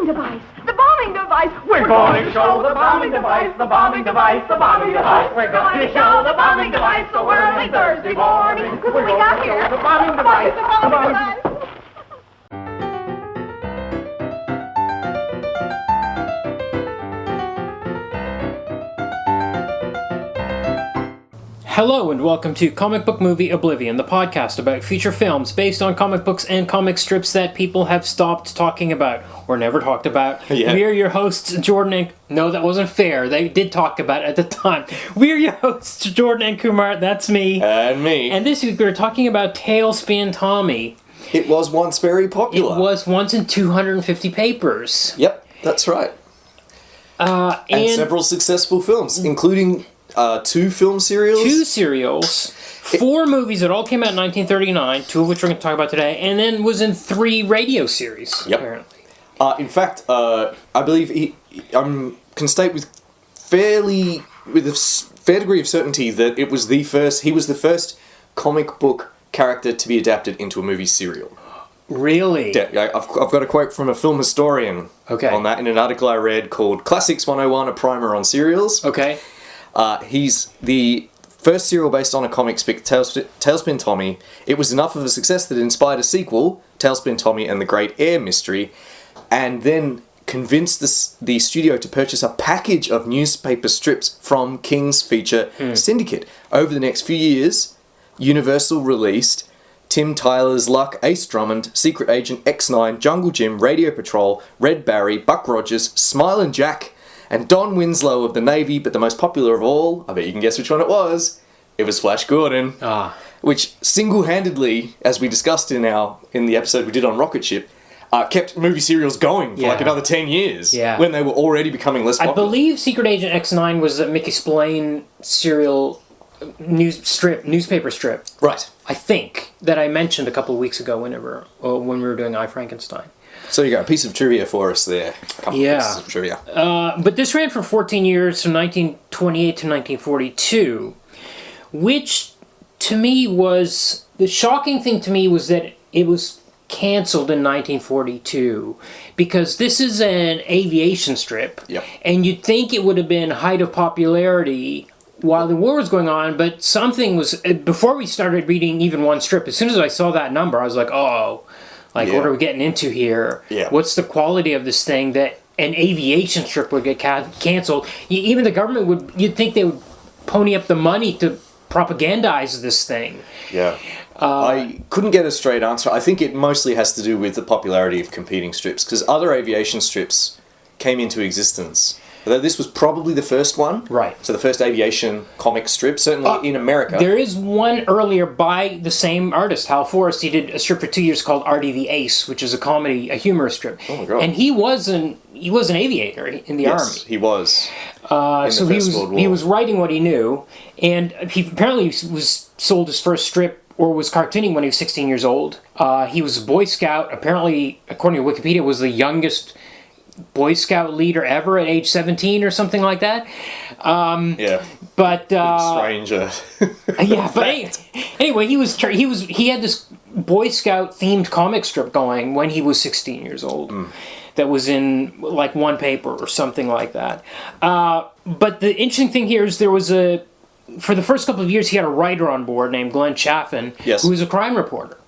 bombing device. The bombing device. We're going to show the bombing device, the bombing device, the bombing device. We're going to show the bombing device so early Thursday morning. What do we got here? The bombing device, the bombing device. Hello and welcome to Comic Book Movie Oblivion, the podcast about feature films based on comic books and comic strips that people have stopped talking about or never talked about. Yeah. We are your hosts, Jordan and... No, that wasn't fair. They did talk about it at the time. We are your hosts, Jordan and Kumar. That's me. And me. And this week we're talking about Tailspin Tommy. It was once very popular. It was once in 250 papers. Yep, that's right. And several successful films, including... 2 film serials? 2 serials, 4 movies that all came out in 1939, 2 of which we're going to talk about today, and then was in 3 radio series, apparently. In fact, I believe he can state with a fair degree of certainty that he was the first comic book character to be adapted into a movie serial. Really? I've got a quote from a film historian on that in an article I read called Classics 101, A Primer on Serials. Okay. He's the first serial based on a comic strip, Tailspin Tommy. It was enough of a success that it inspired a sequel, Tailspin Tommy and the Great Air Mystery, and then convinced the studio to purchase a package of newspaper strips from King's Feature Syndicate. Over the next few years, Universal released Tim Tyler's Luck, Ace Drummond, Secret Agent X9, Jungle Jim, Radio Patrol, Red Barry, Buck Rogers, Smilin' Jack, and Don Winslow of the Navy, but the most popular of all, I bet you can guess which one it was Flash Gordon. Which single-handedly, as we discussed in the episode we did on Rocket Ship, kept movie serials going for like another 10 years, when they were already becoming less popular. I believe Secret Agent X9 was a Mickey Spillane serial newspaper strip. Right. I think, that I mentioned a couple of weeks ago when we were doing I, Frankenstein. So you got a piece of trivia for us there. A couple pieces of trivia. But this ran for 14 years, from 1928 to 1942, which to me was... The shocking thing to me was that it was canceled in 1942, because this is an aviation strip, and you'd think it would have been height of popularity while the war was going on, but something was... Before we started reading even one strip, as soon as I saw that number, I was like, oh... what are we getting into here? What's the quality of this thing that an aviation strip would get canceled? Even the government you'd think they would pony up the money to propagandize this thing. I couldn't get a straight answer. I think it mostly has to do with the popularity of competing strips, because other aviation strips came into existence. Although this was probably the first one. Right. So the first aviation comic strip, certainly in America. There is one earlier by the same artist, Hal Forrest. He did a strip for 2 years called Artie the Ace, which is a humorous strip. Oh my God. And he was an aviator in the Army. Yes, he was. So he was writing what he knew, and he apparently was sold his first strip or was cartooning when he was 16 years old. He was a Boy Scout. Apparently, according to Wikipedia, was the youngest Boy Scout leader ever at age 17 or something like that. But stranger. But anyway, he had this Boy Scout themed comic strip going when he was 16 years old. That was in like one paper or something like that. But the interesting thing here is for the first couple of years he had a writer on board named Glenn Chaffin, who was a crime reporter.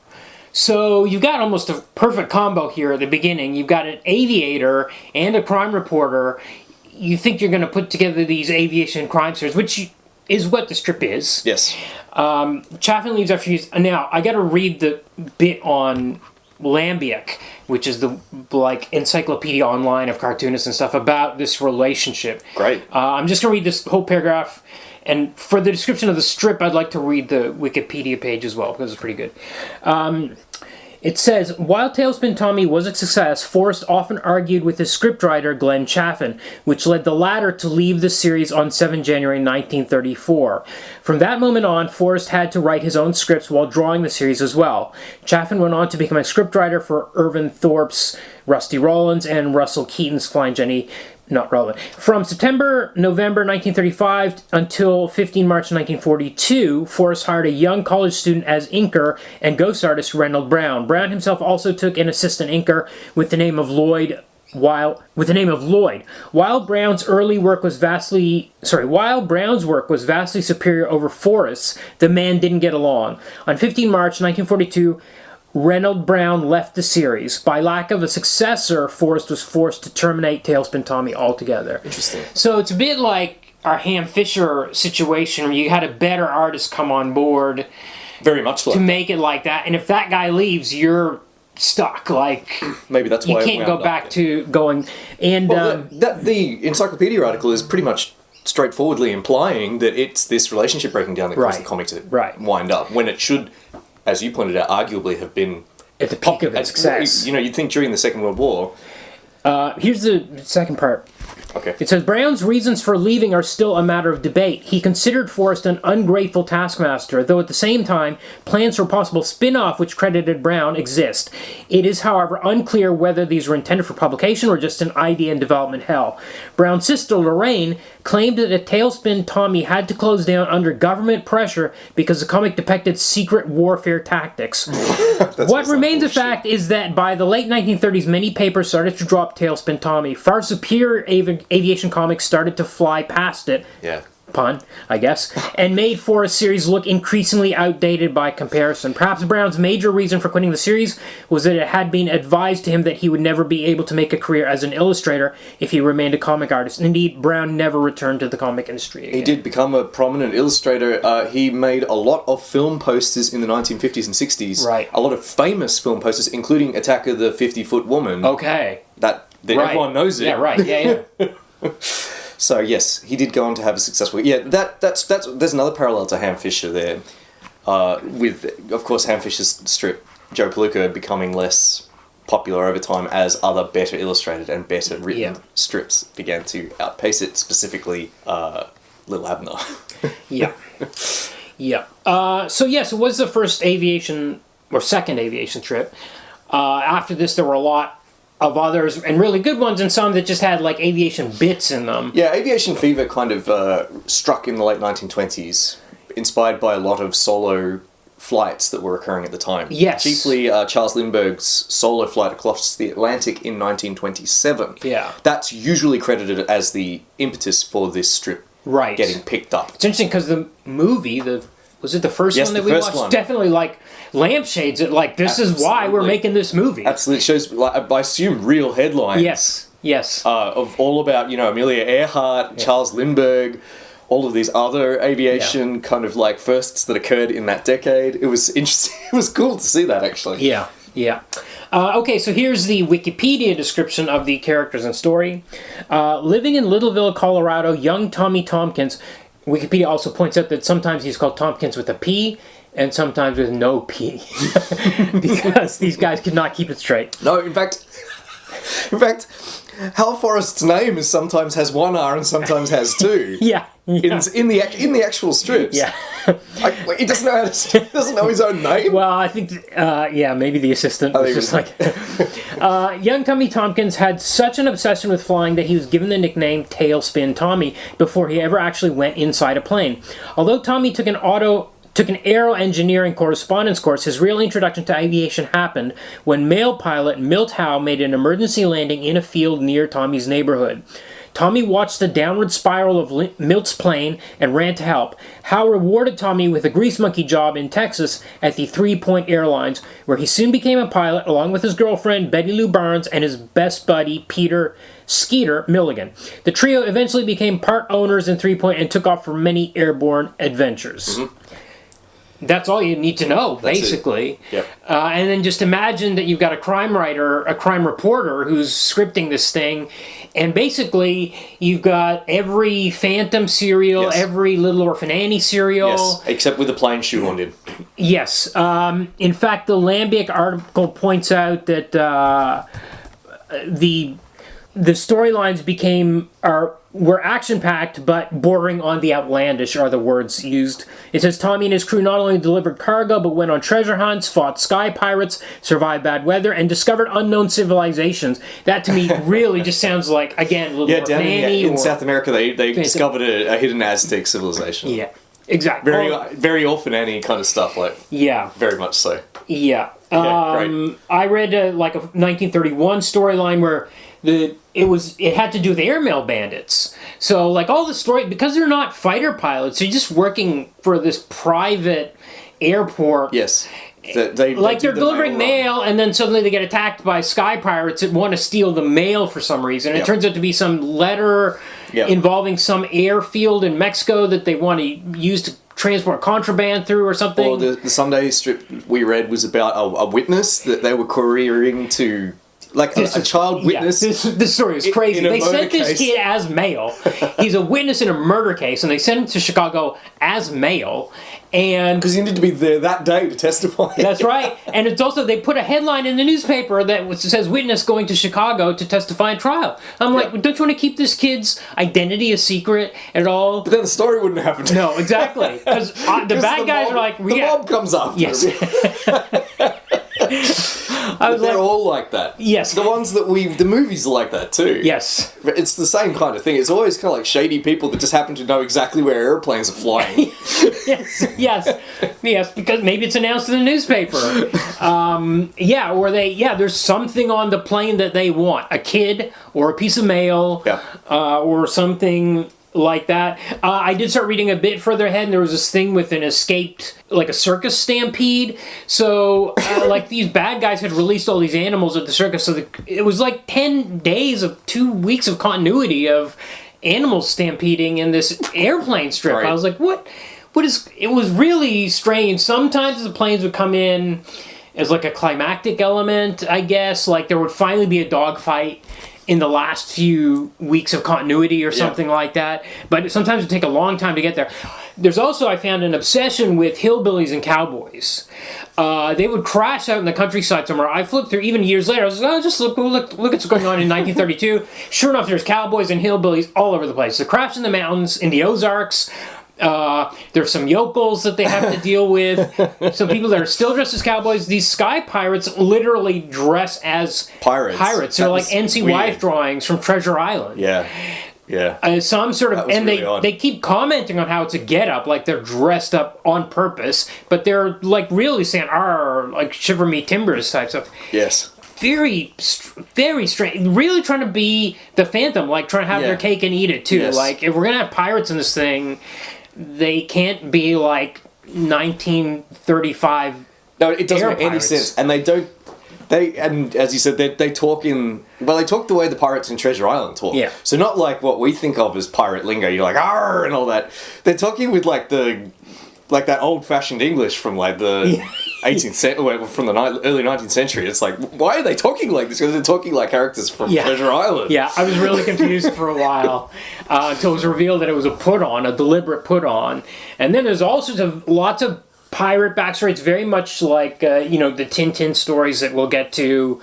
So you've got almost a perfect combo here at the beginning. You've got an aviator and a crime reporter. You think you're going to put together these aviation crime stories, which is what the strip is. Yes. Chaffin leaves after years. Now, I got to read the bit on Lambiek, which is the encyclopedia online of cartoonists and stuff about this relationship. Great. I'm just going to read this whole paragraph. And for the description of the strip, I'd like to read the Wikipedia page as well, because it's pretty good. It says, while Tailspin Tommy was a success, Forrest often argued with his scriptwriter Glenn Chaffin, which led the latter to leave the series on 7 January 1934. From that moment on, Forrest had to write his own scripts while drawing the series as well. Chaffin went on to become a scriptwriter for Irvin Thorpe's Rusty Rollins and Russell Keaton's Flying Jenny. Not relevant. From November 1935 until 15 March 1942, Forrest hired a young college student as inker and ghost artist Reynold Brown. Brown himself also took an assistant inker with the name of Lloyd with the name of Lloyd. While Brown's work was vastly superior over Forrest's, the man didn't get along. On 15 March 1942, Reynold Brown left the series. By lack of a successor, Forrest was forced to terminate Tailspin Tommy altogether. Interesting. So it's a bit like our Ham Fisher situation where you had a better artist come on board. Very much like to make it like that. And if that guy leaves, you're stuck. Like, maybe that's why you can't go back to going. And well, the encyclopedia article is pretty much straightforwardly implying that it's this relationship breaking down that caused the comic to wind up, when it should, as you pointed out, arguably have been at the peak of its success. You know, you'd think during the Second World War. Here's the second part. Okay. It says, Brown's reasons for leaving are still a matter of debate. He considered Forrest an ungrateful taskmaster, though at the same time, plans for a possible spin-off which credited Brown exist. It is, however, unclear whether these were intended for publication or just an idea in development hell. Brown's sister, Lorraine, claimed that Tailspin Tommy had to close down under government pressure because the comic depicted secret warfare tactics. What remains a fact is that by the late 1930s, many papers started to drop Tailspin Tommy. Far superior aviation comics started to fly past it. Yeah. Pun, I guess, and made Forrest's series look increasingly outdated by comparison. Perhaps Brown's major reason for quitting the series was that it had been advised to him that he would never be able to make a career as an illustrator if he remained a comic artist. Indeed, Brown never returned to the comic industry again. He did become a prominent illustrator. He made a lot of film posters in the 1950s and 60s. Right. A lot of famous film posters, including Attack of the 50-Foot Woman. Okay. That everyone knows it. Yeah, right. Yeah. So yes, he did go on to have a successful. Yeah, that's there's another parallel to Ham Fisher there, with of course Ham Fisher's strip Joe Palooka becoming less popular over time as other better illustrated and better written strips began to outpace it. Specifically, Little Abner. Yeah. So yes, it was the first aviation or second aviation strip. After this, there were a lot of others, and really good ones, and some that just had like aviation bits in them. Yeah, aviation fever kind of struck in the late 1920s, inspired by a lot of solo flights that were occurring at the time. Yes. Chiefly Charles Lindbergh's solo flight across the Atlantic in 1927. Yeah. That's usually credited as the impetus for this strip getting picked up. It's interesting because the movie, was it the first one that we watched? One. Definitely like lampshades it, like this is why we're making this movie. Absolutely. It shows, like, I assume, real headlines. Yes. Of all about, Amelia Earhart, Charles Lindbergh, all of these other aviation kind of like firsts that occurred in that decade. It was interesting. It was cool to see that, actually. Yeah. Okay, so here's the Wikipedia description of the characters and story. Living in Littleville, Colorado, young Tommy Tompkins. Wikipedia also points out that sometimes he's called Tompkins with a P, and sometimes with no P, because these guys could not keep it straight. No, in fact, Hal Forrest's name sometimes has one R and sometimes has two. Yeah. In the actual strips. Yeah. He doesn't know his own name. Well, I think maybe the assistant was just like. Young Tommy Tompkins had such an obsession with flying that he was given the nickname Tailspin Tommy before he ever actually went inside a plane. Although Tommy took an aero engineering correspondence course, his real introduction to aviation happened when male pilot Milt Howe made an emergency landing in a field near Tommy's neighborhood. Tommy watched the downward spiral of Milt's plane and ran to help. Howe rewarded Tommy with a grease monkey job in Texas at the 3 Point Airlines, where he soon became a pilot along with his girlfriend Betty Lou Barnes and his best buddy Peter Skeeter Milligan. The trio eventually became part owners in 3 Point and took off for many airborne adventures. Mm-hmm. That's all you need to know, basically. Yep. And then just imagine that you've got a crime writer, a crime reporter who's scripting this thing, and basically you've got every Phantom serial, every Little Orphan Annie serial. Yes, except with a plane shoehorned in. Yes. In fact, the Lambic article points out that the storylines were action-packed, but bordering on the outlandish are the words used. It says Tommy and his crew not only delivered cargo, but went on treasure hunts, fought sky pirates, survived bad weather, and discovered unknown civilizations. That, to me, really just sounds like, again, Little Orphan Annie. In South America, they discovered a hidden Aztec civilization. Yeah, exactly. Very Orphan Annie kind of stuff, like. Yeah. Very much so. Yeah. Great. I read like a 1931 storyline where it had to do with airmail bandits. So like all the story, because they're not fighter pilots, they're just working for this private airport. Yes. They're delivering mail, and then suddenly they get attacked by sky pirates that want to steal the mail for some reason. It turns out to be some letter involving some airfield in Mexico that they want to use to transport contraband through or something. Or the Sunday strip we read was about a witness that they were couriering to... Like a child witness. Yeah, this story is crazy. They sent this kid as mail. He's a witness in a murder case, and they sent him to Chicago as mail. And because he needed to be there that day to testify. That's right. And it's also, they put a headline in the newspaper that says witness going to Chicago to testify in trial. I'm like, don't you want to keep this kid's identity a secret at all? But then the story wouldn't happen. No, exactly. Because the bad guys are like... The mob comes after him. They're all like that. Yes. The ones that the movies are like that too. Yes. It's the same kind of thing. It's always kind of like shady people that just happen to know exactly where airplanes are flying. Yes, because maybe it's announced in the newspaper. There's something on the plane that they want. A kid or a piece of mail or something like that. I did start reading a bit further ahead, and there was this thing with an escaped, like a circus stampede. So, like these bad guys had released all these animals at the circus. So it was like 10 days of 2 weeks of continuity of animals stampeding in this airplane strip. Right. I was like, what is... It was really strange. Sometimes the planes would come in as like a climactic element, I guess. Like there would finally be a dogfight in the last few weeks of continuity or something like that. But sometimes it would take a long time to get there. There's also, I found, an obsession with hillbillies and cowboys. They would crash out in the countryside somewhere. I flipped through even years later. I was like, just look at what's going on in 1932. Sure enough, there's cowboys and hillbillies all over the place. They crash in the mountains, in the Ozarks. There's some yokels that they have to deal with. Some people that are still dressed as cowboys. These sky pirates literally dress as pirates. They're like NC Wife drawings from Treasure Island. Yeah. Some sort of, and really they keep commenting on how it's a get-up, like they're dressed up on purpose, but they're like really saying, "Arr," like shiver me timbers type stuff. Yes. Very, very strange. Really trying to be the Phantom, like trying to have their cake and eat it too. Yes. Like if we're gonna have pirates in this thing, they can't be like 1935. No, it doesn't make any sense, and they don't. And as you said, they talk they talk the way the pirates in Treasure Island talk. Yeah. So not like what we think of as pirate lingo. You're like, "Arr," and all that. They're talking with like that old-fashioned English from like the 18th century, from the early 19th century. It's like, why are they talking like this? Because they're talking like characters from Treasure Island. Yeah, I was really confused for a while until it was revealed that it was a deliberate put-on. And then there's also lots of pirate backstory. It's very much like, the Tintin stories that we'll get to.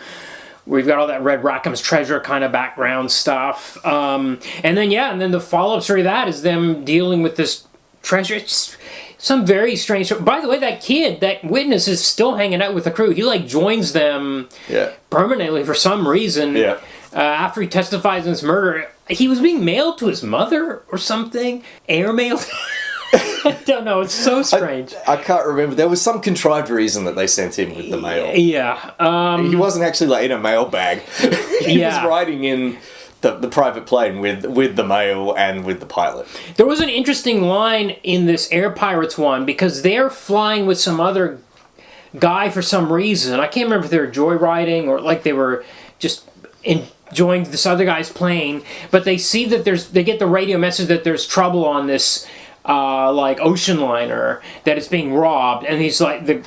We've got all that Red Rackham's Treasure kind of background stuff. And then the follow-up story of that is them dealing with this treasure. It's some very strange... By the way, that witness is still hanging out with the crew. He, joins them permanently for some reason. Yeah. After he testifies in this murder. He was being mailed to his mother or something. Airmailed. I don't know. It's so strange. I can't remember. There was some contrived reason that they sent him with the mail. Yeah. He wasn't actually in a mail bag. He was riding in the private plane with the mail and with the pilot. There was an interesting line in this Air Pirates one because they're flying with some other guy for some reason. I can't remember if they were joyriding or they were just enjoying this other guy's plane. But they see that they get the radio message that there's trouble on this ocean liner, that it's being robbed, and he's like, the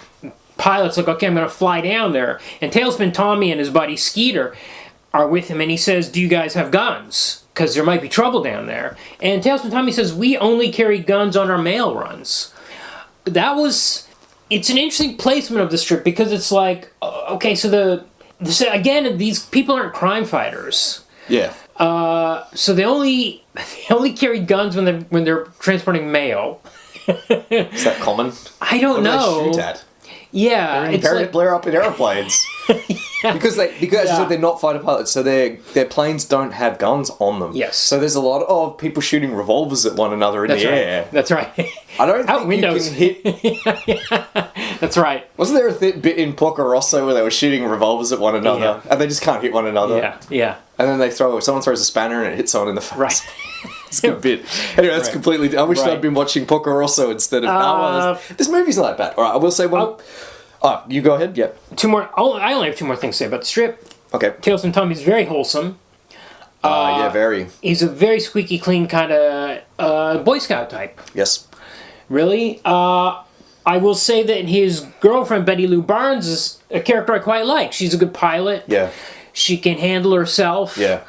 pilot's like, okay, I'm gonna fly down there, and Tailspin Tommy and his buddy Skeeter are with him, and he says, do you guys have guns? Because there might be trouble down there. And Tailspin Tommy says, we only carry guns on our mail runs. It's an interesting placement of the strip, because it's like, okay, so again, these people aren't crime fighters. Yeah. So they only carry guns when they're transporting mail. Is that common? I don't know. What do they shoot at? Yeah, it's blare up in airplanes. Because as you said, they're not fighter pilots, so their planes don't have guns on them. Yes. So there's a lot of people shooting revolvers at one another in the air. That's right. I don't think windows. You can hit... That's right. Wasn't there a bit in Porco Rosso where they were shooting revolvers at one another, and they just can't hit one another? Yeah. And then someone throws a spanner and it hits someone in the face. Right. It's a good bit. Anyway, that's completely... I wish Right. I'd been watching Porco Rosso instead of... this movie's not that bad. All right, I will say one... you go ahead. Yeah. Two more. I only have two more things to say about the strip. Okay. Tailspin Tommy's very wholesome. Yeah, very. He's a very squeaky clean kind of Boy Scout type. Yes. Really. I will say that his girlfriend, Betty Lou Barnes, is a character I quite like. She's a good pilot. Yeah. She can handle herself. Yeah.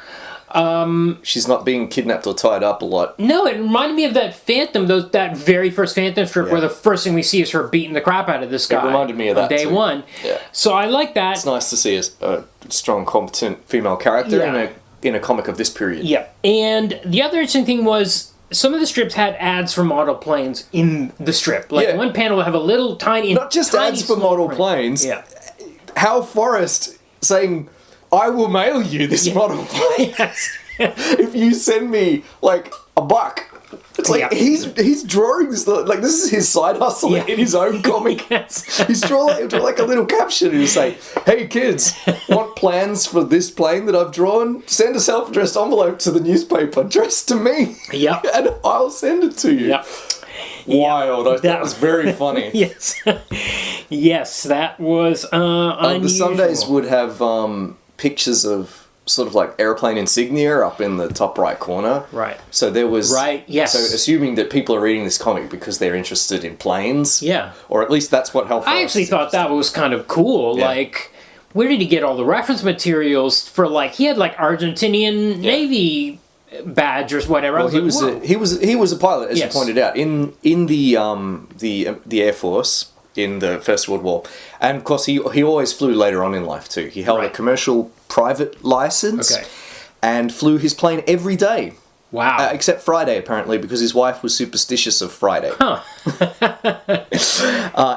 She's not being kidnapped or tied up a lot. No, it reminded me of that Phantom, that very first Phantom strip where the first thing we see is her beating the crap out of this guy. It reminded me of that day too. one. Yeah. So I like that. It's nice to see a strong, competent female character in a comic of this period. Yeah. And the other interesting thing was some of the strips had ads for model planes in the strip. Like one panel would have a little tiny... Not just ads for model planes. Yeah. Hal Forrest saying, I will mail you this model plane. Yes. If you send me, like, $1. It's like, he's drawing this, like, this is his side hustle in his own comic. He's draw like a little caption and he's say, hey kids, want plans for this plane that I've drawn? Send a self-addressed envelope to the newspaper addressed to me. Yep. And I'll send it to you. Yep. Wild. That was very funny. Yes. Yes, that was unusual. The Sundays would have pictures of sort of like airplane insignia up in the top right corner. Right. So there was... Right, yes. So assuming that people are reading this comic because they're interested in planes. Yeah. Or at least that's what Hal Forrest I actually thought that was kind of cool. Yeah. Like, where did he get all the reference materials for, like, he had, like, Argentinian Navy badge or whatever. Well, he was a pilot, as you pointed out, in the Air Force in the First World War. And, of course, he always flew later on in life, too. He held a commercial private license and flew his plane every day. Wow. Except Friday, apparently, because his wife was superstitious of Friday. Huh.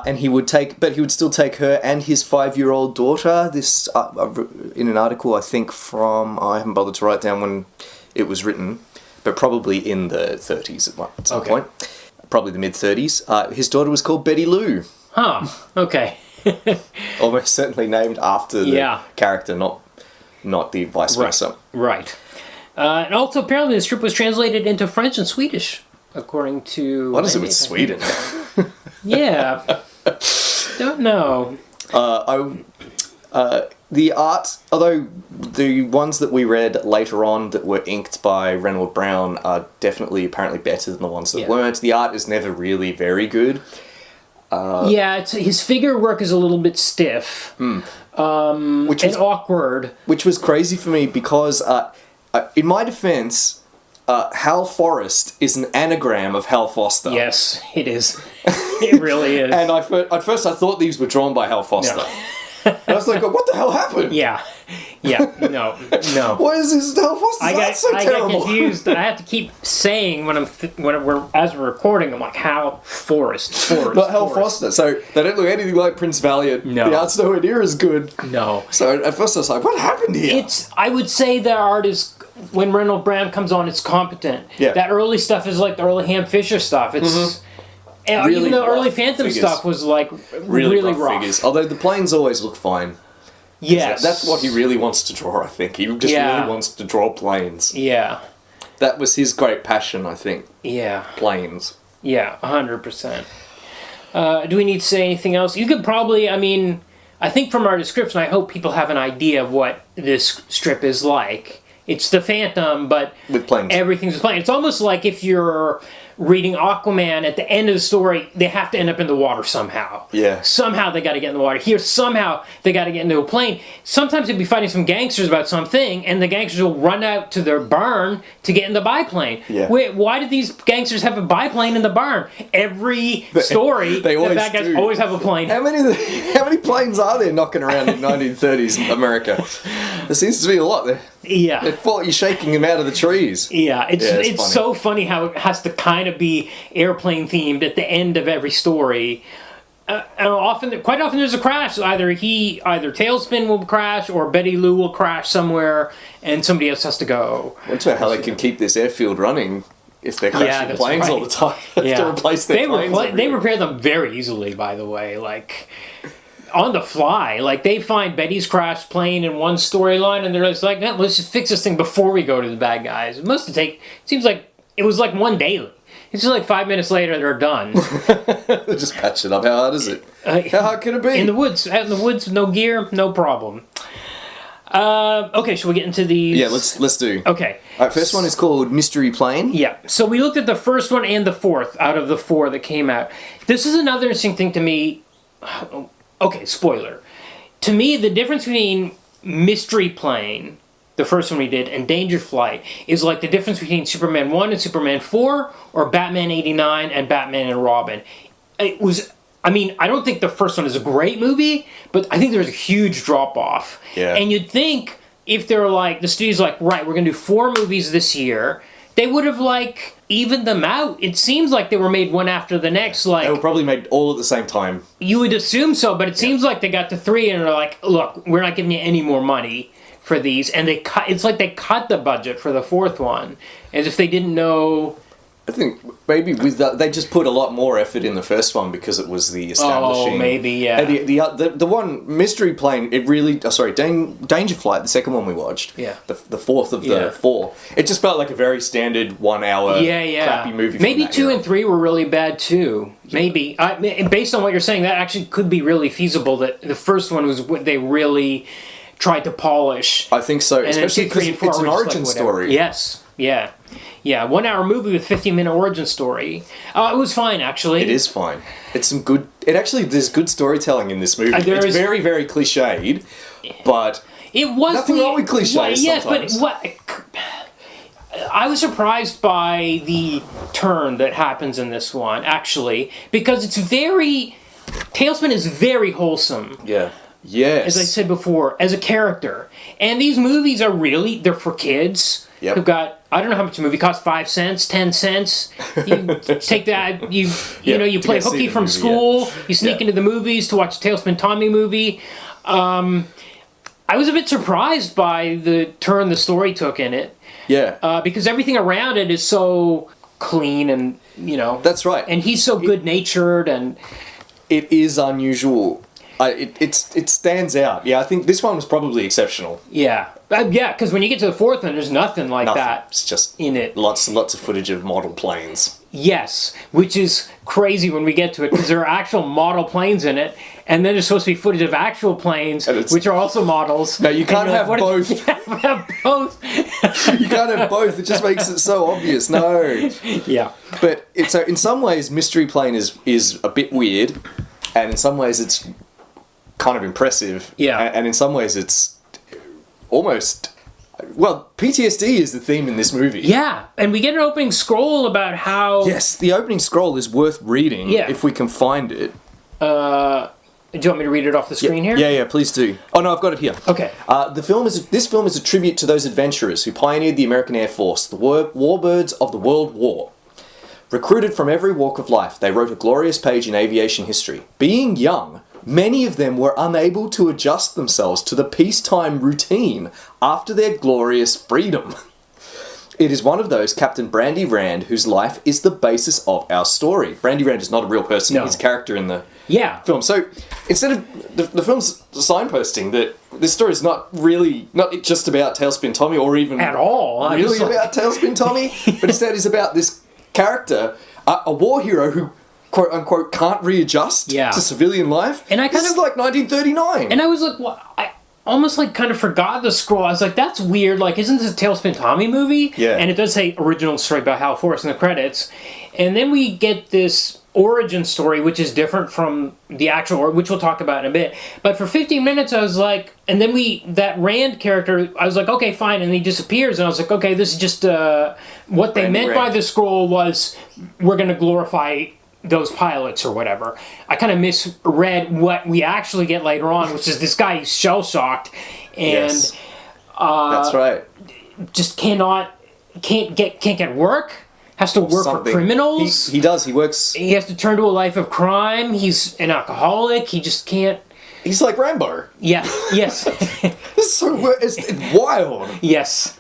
And he would still take her and his 5-year-old daughter. This, in an article, I think I haven't bothered to write down when it was written, but probably in the 30s at some point. Probably the mid-30s. His daughter was called Betty Lou. Huh. Okay. Almost certainly named after the character, not the vice versa. Right. And also, apparently, the strip was translated into French and Swedish, according to... What is it with Sweden? Yeah. Don't know. The art, although the ones that we read later on that were inked by Reynold Brown are definitely apparently better than the ones that weren't. The art is never really very good. His figure work is a little bit stiff. Which was awkward. Which was crazy for me because, in my defense, Hal Forrest is an anagram of Hal Foster. Yes, it is. It really is. And at first I thought these were drawn by Hal Foster. No. And I was like, what the hell happened? Yeah, no. What is this Hal Foster? That's so terrible. I get confused. I have to keep saying as we're recording, I'm like, Hal Forrest. Not Hal Foster. So they don't look anything like Prince Valiant. No. The art's nowhere near as good. No. So at first I was like, what happened here? I would say the art is, when Reynold Brown comes on, it's competent. Yeah. That early stuff is like the early Ham Fisher stuff. It's... Really even the early rough Phantom figures. stuff was like really rough. Figures. Although the planes always look fine. Yes. That's what he really wants to draw, I think. He just really wants to draw planes. Yeah. That was his great passion, I think. Yeah. Planes. Yeah, 100%. Do we need to say anything else? You could probably, I think from our description, I hope people have an idea of what this strip is like. It's the Phantom, but with planes. Everything's a plane. It's almost like if you're reading Aquaman, at the end of the story, they have to end up in the water somehow. Yeah. Somehow they got to get in the water. Here, somehow they got to get into a plane. Sometimes they'd be fighting some gangsters about something, and the gangsters will run out to their barn to get in the biplane. Yeah. Wait, why did these gangsters have a biplane in the barn? Every story, they always bad guys always have a plane. How many planes are there knocking around in 1930s America? There seems to be a lot there. Yeah. You're shaking them out of the trees. Yeah, it's funny. so funny how it has to kind of be airplane themed at the end of every story. And quite often there's a crash. Either Tailspin will crash or Betty Lou will crash somewhere and somebody else has to go. I wonder how they can keep this airfield running if they're crashing planes all the time. They have to replace their planes. They repair them very easily, by the way. Like, on the fly. Like, they find Betty's crashed plane in one storyline, and they're just like, "No, let's just fix this thing before we go to the bad guys." It must have taken... Seems like it was like one day. It's just like 5 minutes later, they're done. Just patch it up. How hard is it? How hard can it be? In the woods. Out in the woods, no gear, no problem. Okay, shall we get into these? Yeah, let's do. Okay. All right, first one is called Mystery Plane. Yeah, so we looked at the first one and the fourth out of the 4 that came out. This is another interesting thing to me. Okay, spoiler. To me, the difference between Mystery Plane, the first one we did, and Danger Flight is like the difference between Superman 1 and Superman 4, or Batman 89 and Batman and Robin. It was... I mean, I don't think the first one is a great movie, but I think there's a huge drop-off. Yeah. And you'd think if they're like, the studio's like, right, we're going to do 4 movies this year, they would have, like, evened them out. It seems like they were made one after the next. Like, They were probably made all at the same time. You would assume so, but it seems like they got to 3 and they're like, look, we're not giving you any more money for these. And they cut. It's like they cut the budget for the 4th one, as if they didn't know... I think maybe with that, they just put a lot more effort in the first one because it was the establishing. Oh, maybe, yeah. And the one, Mystery Plane, it really... Danger Flight, the second one we watched. Yeah. The 4th of the 4. It just felt like a very standard 1 hour crappy movie. Maybe from that 2 era. and 3 were really bad too. Maybe. Based on what you're saying, that actually could be really feasible, that the first one was what they really tried to polish. I think so, And especially then 2, 3, because and 4 it's an were just origin like whatever. story. Yes. Yeah. Yeah, 1 hour movie with 50-minute origin story. It was fine, actually. It is fine. It's some good... There's good storytelling in this movie. It's very, very cliched, but... It was... Nothing wrong with cliches sometimes. I was surprised by the turn that happens in this one, actually, because it's very... Tailspin is very wholesome. Yeah. Yes. As I said before, as a character. And these movies are really... They're for kids. Yep. Who've got... I don't know how much a movie costs, 5 cents, 10 cents. You take that, you play hooky from school, you sneak into the movies to watch a Tailspin Tommy movie. I was a bit surprised by the turn the story took in it. Yeah. Because everything around it is so clean and, That's right. And he's so good-natured and... It is unusual. It stands out. Yeah, I think this one was probably exceptional. Yeah. Because when you get to the 4th one, there's nothing like that. It's just in it. Lots and lots of footage of model planes. Yes, which is crazy when we get to it, because there are actual model planes in it, and then there's supposed to be footage of actual planes, which are also models. No, you can't have both. You can't have both. You can't have both. It just makes it so obvious. No. Yeah. But in some ways, Mystery Plane is a bit weird, and in some ways it's kind of impressive. Yeah. And in some ways it's almost... Well, PTSD is the theme in this movie. Yeah, and we get an opening scroll about how... Yes, the opening scroll is worth reading if we can find it. Do you want me to read it off the screen here? Yeah, please do. Oh no, I've got it here. Okay. This film is a tribute to those adventurers who pioneered the American Air Force, the warbirds of the World War. Recruited from every walk of life, they wrote a glorious page in aviation history. Being young, many of them were unable to adjust themselves to the peacetime routine after their glorious freedom. It is one of those, Captain Brandy Rand, whose life is the basis of our story. Brandy Rand is not a real person, he's a character in the film. So instead of the film's signposting that this story is not just about Tailspin Tommy, or even at all really about Tailspin Tommy, but instead is about this character, a war hero who, quote unquote, can't readjust to civilian life. And this is like 1939. And I was like, what? I almost like kind of forgot the scroll. I was like, that's weird. Like, isn't this a Tailspin Tommy movie? Yeah. And it does say original story by Hal Forrest in the credits. And then we get this origin story, which is different from the actual, which we'll talk about in a bit. But for 15 minutes, I was like, and then that Rand character, I was like, okay, fine. And he disappears. And I was like, okay, this is just, what they meant by the scroll was, we're going to glorify those pilots or whatever. I kind of misread what we actually get later on, which is this guy who's shell-shocked and that's right. Just can't get work. Has to work for criminals. He does. He works. He has to turn to a life of crime. He's an alcoholic. He just can't. He's like Rambo. Yeah. Yes. It's wild. Yes.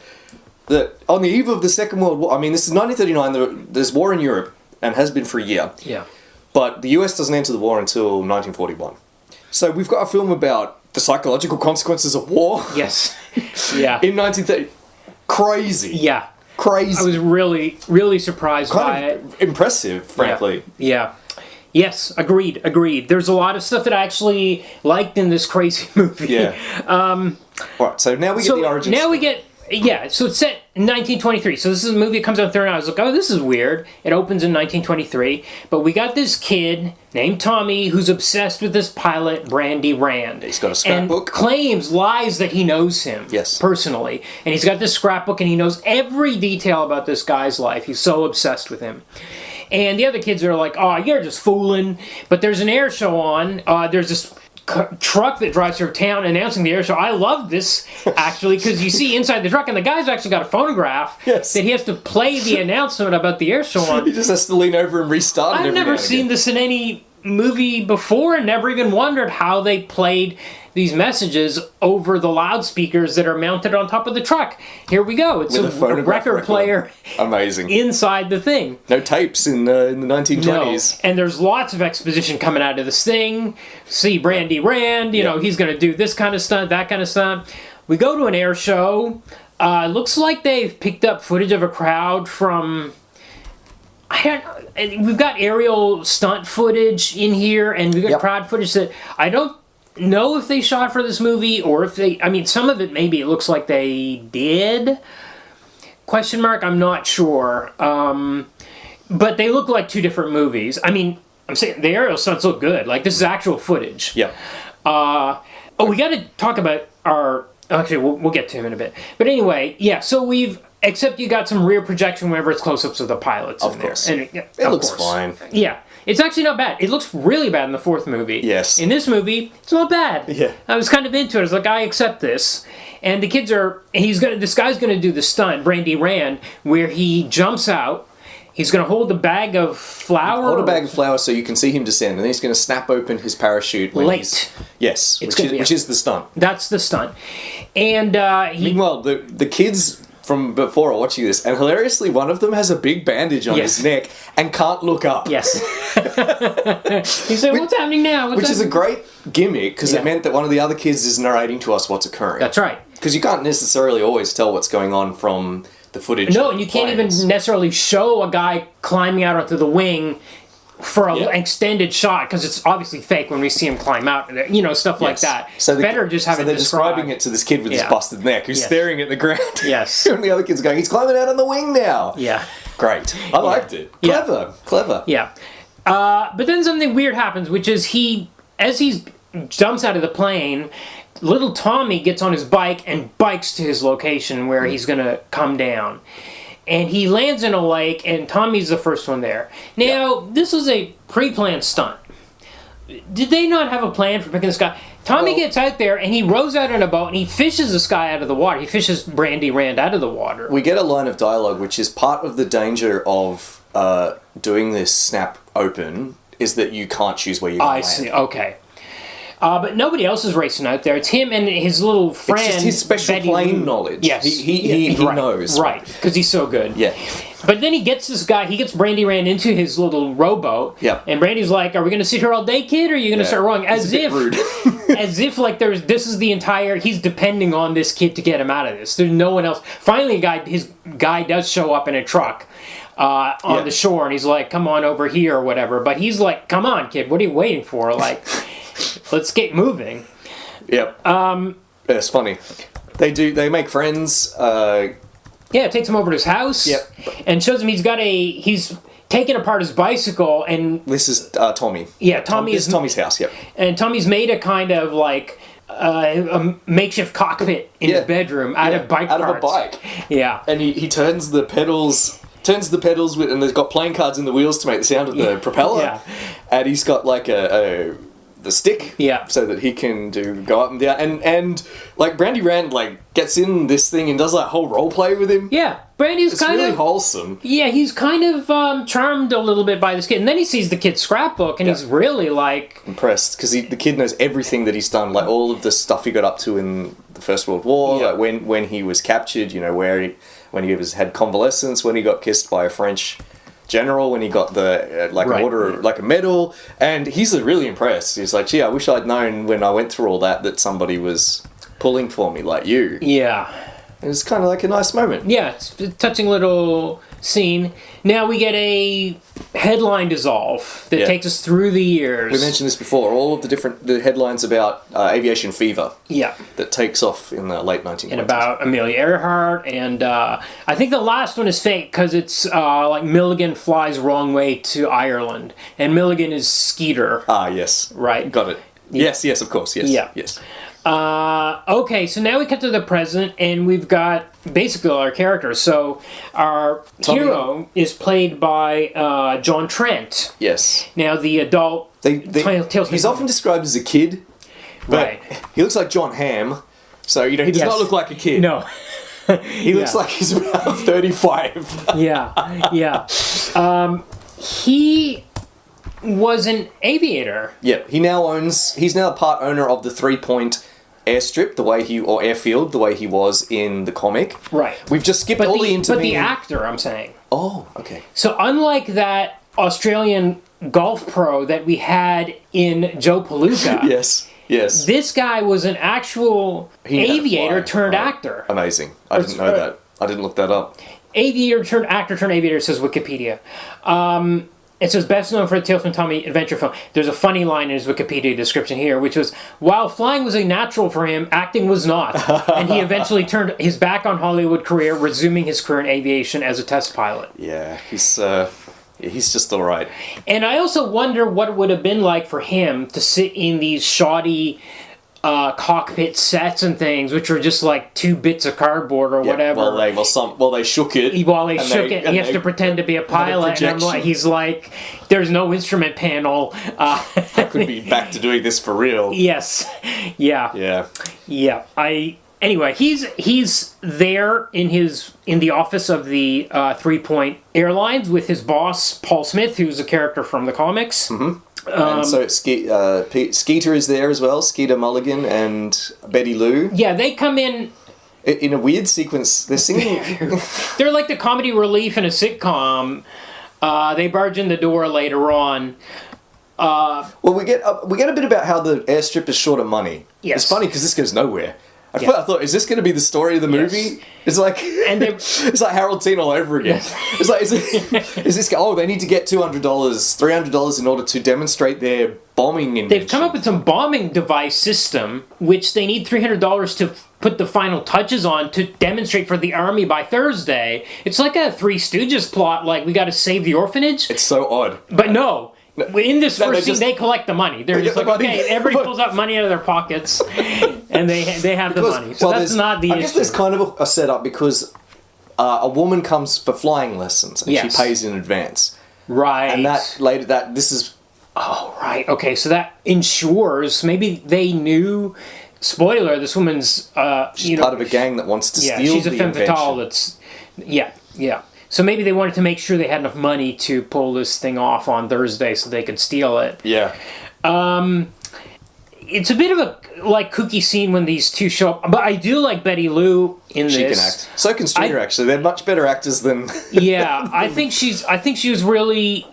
On the eve of the Second World War, I mean, this is 1939. There's war in Europe and has been for a year. Yeah. But the US doesn't enter the war until 1941. So we've got a film about the psychological consequences of war. Yes. Yeah. In 1930. Crazy. Yeah. Crazy. I was really, really surprised by it. Impressive, frankly. Yeah. Yes, agreed. There's a lot of stuff that I actually liked in this crazy movie. Yeah. Alright, so now we get the origin story. So it's set in 1923. So this is a movie that comes out 30. I was like, oh, this is weird. It opens in 1923. But we got this kid named Tommy who's obsessed with this pilot, Vannie Rand. He's got a scrapbook. And lies that he knows him personally. And he's got this scrapbook and he knows every detail about this guy's life. He's so obsessed with him. And the other kids are like, oh, you're just fooling. But there's an air show on. There's this truck that drives through town announcing the air show. I love this, actually, because you see inside the truck, and the guy's actually got a phonograph that he has to play the announcement about the air show on. He just has to lean over and restart it. I've never seen this in any movie before and never even wondered how they played these messages over the loudspeakers that are mounted on top of the truck. Here we go. It's a record player. Amazing. Inside the thing. No tapes in the 1920s. No. And there's lots of exposition coming out of this thing. See Vannie Rand, you know, he's going to do this kind of stunt, that kind of stunt. We go to an air show. Looks like they've picked up footage of a crowd from... we've got aerial stunt footage in here, and we've got crowd footage that I don't know if they shot for this movie, or if they... I mean, some of it maybe it looks like they did. Question mark, I'm not sure. But they look like two different movies. I mean, I'm saying the aerial stunts look good. Like, this is actual footage. Yeah. We got to talk about our... Actually, we'll get to him in a bit. But anyway, yeah, so we've... Except you got some rear projection whenever it's close-ups of the pilots in there. Course. And it looks fine. Yeah. It's actually not bad. It looks really bad in the fourth movie. Yes. In this movie, it's not bad. Yeah. I was kind of into it. I was like, I accept this. And the kids are... This guy's going to do the stunt, Vannie Rand, where he jumps out. He's going to hold a bag of flour. Hold a bag of flour so you can see him descend, and then he's going to snap open his parachute when Late. Yes, which is the stunt. That's the stunt. And meanwhile, the kids from before are watching this, and hilariously, one of them has a big bandage on his neck and can't look up. Yes. He said, what's happening now? Which is a great gimmick, because it meant that one of the other kids is narrating to us what's occurring. That's right. Because you can't necessarily always tell what's going on from the footage. No, and you can't even necessarily show a guy climbing out onto the wing for an extended shot, because it's obviously fake when we see him climb out, you know, stuff like that. So it's better just have it describing it to this kid with his busted neck who's staring at the ground. Yes. And the other kid's going, he's climbing out on the wing now. Yeah. Great. I liked it. Clever. Yeah. But then something weird happens, which is as he jumps out of the plane, little Tommy gets on his bike and bikes to his location where he's going to come down. And he lands in a lake, and Tommy's the first one there. Now, this was a pre-planned stunt. Did they not have a plan for picking this guy? Tommy gets out there, and he rows out in a boat, and he fishes this guy out of the water. He fishes Vannie Rand out of the water. We get a line of dialogue, which is part of the danger of doing this snap open, is that you can't choose where you're going to land. I see, okay. But nobody else is racing out there. It's him and his little friend. It's just his special plane knowledge. Yes. He knows. Right, because he's so good. Yeah. But then he gets Vannie Rand into his little rowboat. Yeah. And Brandy's like, are we going to sit here all day, kid, or are you going to start rowing? As if this is the entire... He's depending on this kid to get him out of this. There's no one else. Finally, his guy does show up in a truck on the shore, and he's like, come on over here or whatever. But he's like, come on, kid, what are you waiting for? Like... Let's get moving. Yep. It's funny. They make friends. It takes him over to his house. Yep. And shows him he's taken apart his bicycle, and this is Tommy. Yeah, this is Tommy's house. Yep. And Tommy's made a kind of like a makeshift cockpit in his bedroom out of bike parts. Out of a bike. Yeah. And he turns the pedals. And there's got playing cards in the wheels to make the sound of the propeller. Yeah. And he's got like the stick, so that he can go up and down, and like Vannie Rand like gets in this thing and does like whole role play with him. Yeah, Brandy's it's really wholesome. Yeah, he's kind of charmed a little bit by this kid, and then he sees the kid's scrapbook, and he's really like impressed because the kid knows everything that he's done, like all of the stuff he got up to in the First World War, like when he was captured, you know, when he had convalescence, when he got kissed by a French general when he got the like Right. an order, like a medal, and he's really impressed. He's like, gee, I wish I'd known when I went through all that somebody was pulling for me like you. Yeah. It was kind of like a nice moment. Yeah, it's a touching little scene. Now we get a headline dissolve that Yeah. takes us through the years. We mentioned this before. All of the headlines about aviation fever Yeah. that takes off in the late 1920s. And about Amelia Earhart, and I think the last one is fake because it's like Milligan flies wrong way to Ireland, and Milligan is Skeeter. Ah, yes. Right. Got it. Yes, of course, yes. Yeah. Yes. Okay, so now we cut to the present, and we've got basically our characters. So our Tommy. hero is played by John Trent. Yes. Now the adult. Tailspin He's Tommy. often described as a kid, but Right. he looks like John Hamm, so he does Yes. not look like a kid. No. He looks like he's about 35. Yeah. He was an aviator. Yeah, he's now part owner of the 3-point airstrip, airfield, the way he was in the comic. Right. We've just skipped But all the the intervening... actor, I'm saying. Oh, okay. So unlike that Australian golf pro that we had in Joe Palooka, Yes. this guy was an actual He knew how to aviator fly. turned Right. actor. Amazing. I didn't know that. I didn't look that up. Aviator turned actor turned aviator, says Wikipedia. It says best known for the Tailspin Tommy adventure film. There's a funny line in his Wikipedia description here, which was, while flying was a natural for him, acting was not. And he eventually turned his back on Hollywood career, resuming his career in aviation as a test pilot. Yeah, he's just all right. And I also wonder what it would have been like for him to sit in these shoddy cockpit sets and things, which were just like 2 bits of cardboard or whatever. While they shook it. While they shook it, he has to pretend to be a pilot, and he's like, "There's no instrument panel." I could be back to doing this for real. Yes, yeah. Anyway, he's there in the office of the 3-point Airlines with his boss Paul Smith, who's a character from the comics. Mm-hmm. And so Skeeter is there as well, Skeeter Mulligan and Betty Lou. Yeah, they come in a weird sequence. They're singing. They're like the comedy relief in a sitcom. They barge in the door later on. Well, we get a bit about how the airstrip is short of money. Yes. It's funny because this goes nowhere. I thought, is this going to be the story of the movie? Yes. It's like it's like Harold Teen all over again. It's like is this? Oh, they need to get $200, $300 in order to demonstrate their bombing invention. They've come up with some bombing device system, which they need $300 to put the final touches on to demonstrate for the army by Thursday. It's like a Three Stooges plot, like we got to save the orphanage. It's so odd. But no. In this first scene, just- they collect the money. They're just like, okay, everybody pulls out money out of their pockets, and they have the money. So that's not the issue. I guess there's kind of a setup because a woman comes for flying lessons and she pays in advance. Right. And this is... Oh, right. Okay, so that ensures, maybe they knew... Spoiler, this woman's... she's part of a gang that wants to steal the invention. she's a femme fatale that's... Yeah. So maybe they wanted to make sure they had enough money to pull this thing off on Thursday so they could steal it. Yeah. It's a bit of a kooky scene when these two show up, but I do like Betty Lou in this. She can act. So can Stringer, actually. They're much better actors than... Yeah, I think she was really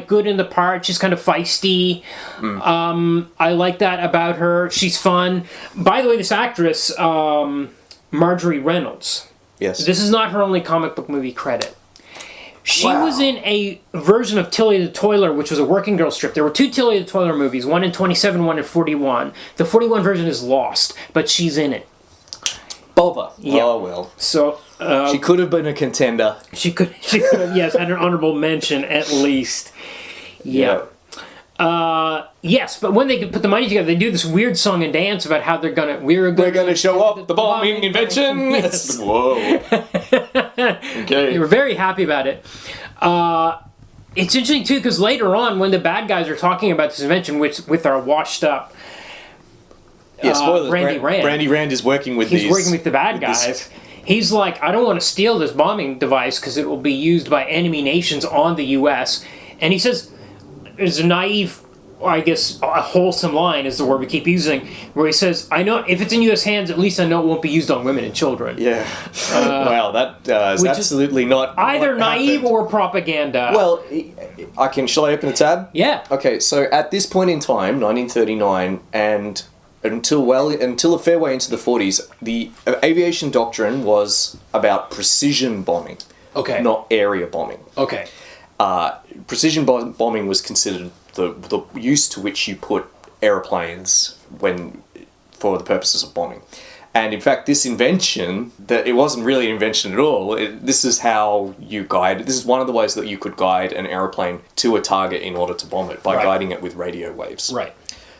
good in the part. She's kind of feisty. I like that about her. She's fun. By the way, this actress, Marjorie Reynolds. Yes. This is not her only comic book movie credit. She was in a version of Tilly the Toiler, which was a working girl strip. There were 2 Tilly the Toiler movies, one in 27, one in 41. The 41 version is lost, but she's in it. Bother. Yeah. Oh, well. So she could have been a contender. she could have, yes, had an honorable mention at least. Yeah. Yes, but when they could put the money together, they do this weird song and dance about how we're gonna show up the bombing invention. Yes. Whoa. Okay. They were very happy about it. It's interesting too because later on, when the bad guys are talking about this invention, with our washed up, spoilers. Randy Rand. Randy Rand is working with He's working with the bad guys. He's like, I don't want to steal this bombing device because it will be used by enemy nations on the U.S. And he says, there's a naive I guess a wholesome line is the word we keep using, where he says, "I know if it's in U.S. hands, at least I know it won't be used on women and children." Yeah. Wow, that is absolutely not either what naive happened. or propaganda. Well, shall I open the tab? Yeah. Okay, so at this point in time, 1939, and until a fair way into the 40s, the aviation doctrine was about precision bombing. Okay. Not area bombing. Okay. Precision bombing was considered the use to which you put aeroplanes for the purposes of bombing. And in fact, this invention, that it wasn't really an invention at all. This is how you guide. This is one of the ways that you could guide an aeroplane to a target in order to bomb it, by guiding it with radio waves. Right.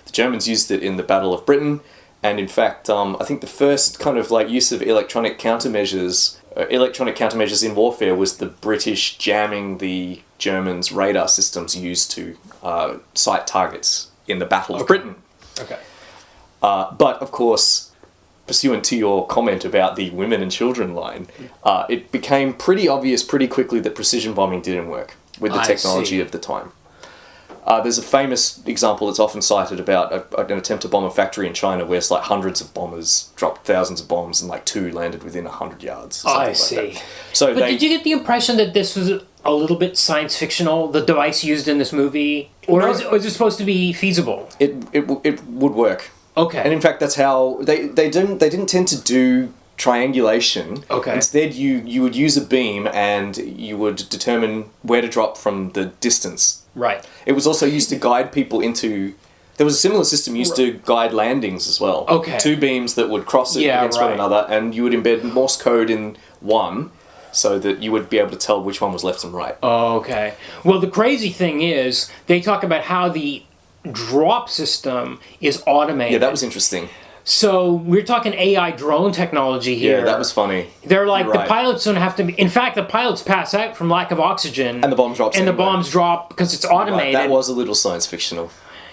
The Germans used it in the Battle of Britain, and in fact, I think the first kind of like use of electronic countermeasures in warfare was the British jamming the Germans' radar systems used to sight targets in the Battle of Britain. Okay. But of course, pursuant to your comment about the women and children line, it became pretty obvious pretty quickly that precision bombing didn't work with the technology of the time. There's a famous example that's often cited about an attempt to bomb a factory in China where it's like hundreds of bombers dropped thousands of bombs and like 2 landed within 100 yards. I see. That. So did you get the impression that this was a little bit science fictional, the device used in this movie? Or is it supposed to be feasible? It would work. Okay. And in fact, that's how... They didn't tend to do triangulation. Okay. Instead, you would use a beam and you would determine where to drop from the distance. Right. It was also used to guide people into... There was a similar system used to guide landings as well. Okay. 2 beams that would cross it against one another, and you would embed Morse code in one so that you would be able to tell which one was left and right. Oh, okay. Well, the crazy thing is, they talk about how the drop system is automated. Yeah, that was interesting. So we're talking AI drone technology here. Yeah, that was funny. They're like, the pilots don't have to be... In fact, the pilots pass out from lack of oxygen. And the bomb drops And the bombs drop because it's automated. Right, that was a little science fictional.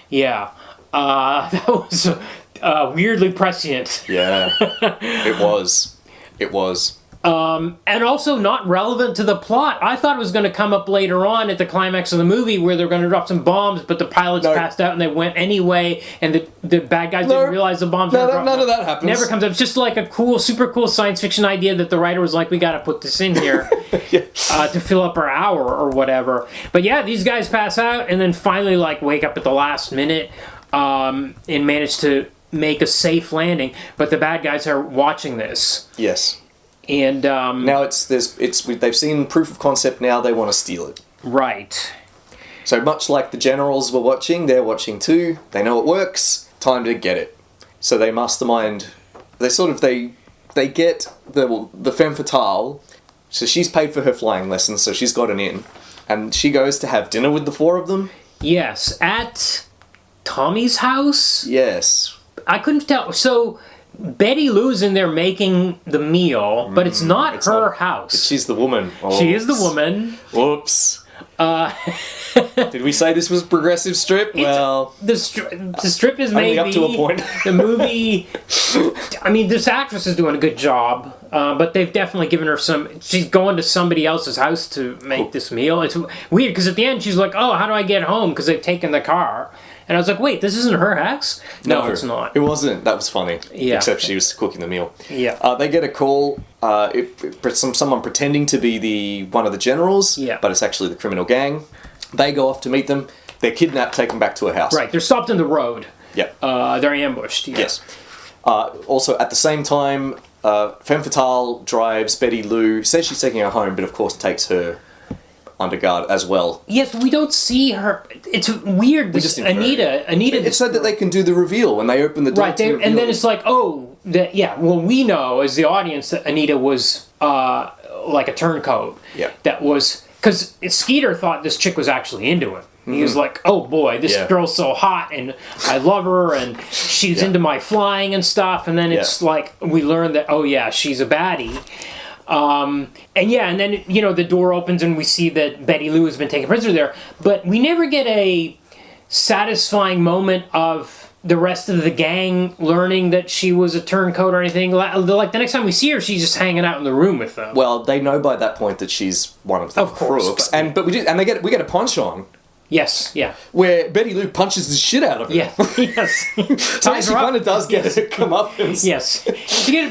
Yeah. That was weirdly prescient. Yeah. It was. It was. And also not relevant to the plot. I thought it was going to come up later on at the climax of the movie where they're going to drop some bombs, but the pilots passed out and they went anyway, and the bad guys didn't realize the bombs were dropped. None of that happens. Never comes up. It's just like a cool, super cool science fiction idea that the writer was like, we got to put this in here to fill up our hour or whatever. But yeah, these guys pass out and then finally like wake up at the last minute and manage to make a safe landing. But the bad guys are watching this. Yes. And now they've seen proof of concept. Now they want to steal it. Right. So much like the generals were watching, they're watching too. They know it works. Time to get it. So they mastermind. They get the femme fatale. So she's paid for her flying lessons. So she's got an in, and she goes to have dinner with the 4 of them. Yes, at Tommy's house. Yes. I couldn't tell. So Betty Lou's in there making the meal, but it's not her house. She's the woman. Oh, she is the woman. Whoops. Did we say this was progressive strip? Well, the strip is only maybe up to a point. The movie. I mean, this actress is doing a good job, but they've definitely given her some. She's going to somebody else's house to make this meal. It's weird because at the end she's like, "Oh, how do I get home?" Because they've taken the car. And I was like, wait, this isn't her house? No, it's not. It wasn't. That was funny. Yeah. Except she was cooking the meal. Yeah. They get a call, someone pretending to be one of the generals, but it's actually the criminal gang. They go off to meet them. They're kidnapped, taken back to a house. Right, they're stopped in the road. Yep. They're ambushed. Yeah. Yes. Also, at the same time, Femme Fatale drives Betty Lou, says she's taking her home, but of course takes her under guard as well. Yes, we don't see her. It's weird. Anita. It's so that they can do the reveal when they open the door. Right, and then it's like, well, we know as the audience that Anita was like a turncoat. Yeah. That was because Skeeter thought this chick was actually into him. He was like, oh boy, this girl's so hot and I love her and she's into my flying and stuff. And then it's like we learn that, oh yeah, she's a baddie. And then, the door opens and we see that Betty Lou has been taken prisoner there. But we never get a satisfying moment of the rest of the gang learning that she was a turncoat or anything. Like the next time we see her, she's just hanging out in the room with them. Well, they know by that point that she's one of the crooks. And we get a punch on. Yes, yeah. where Betty Lou punches the shit out of her. Yeah, yes. So she kind of does get it comeuppance. Yes.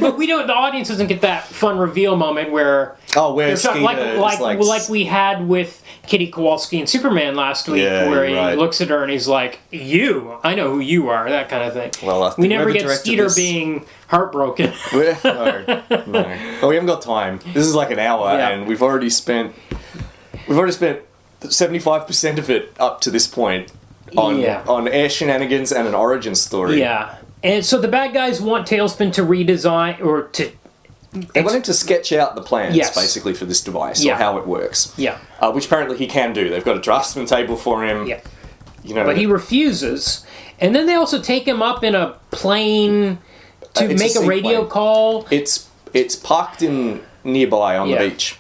But we don't, the audience doesn't get that fun reveal moment where... Where they're Skeeter like we had with Kitty Kowalski and Superman last week, where he looks at her and he's like, "You, I know who you are," that kind of thing. Well, we never get Skeeter being heartbroken. No. Well, we haven't got time. This is like an hour, and we've already spent 75% of it up to this point on air shenanigans and an origin story. Yeah, and so the bad guys want Tailspin to redesign or to. They want him to sketch out the plans, basically, for this device, or how it works. Yeah. Which apparently he can do. They've got a draftsman table for him. Yeah. You know, but he refuses. And then they also take him up in a plane to make a radio call. It's parked in nearby on the beach.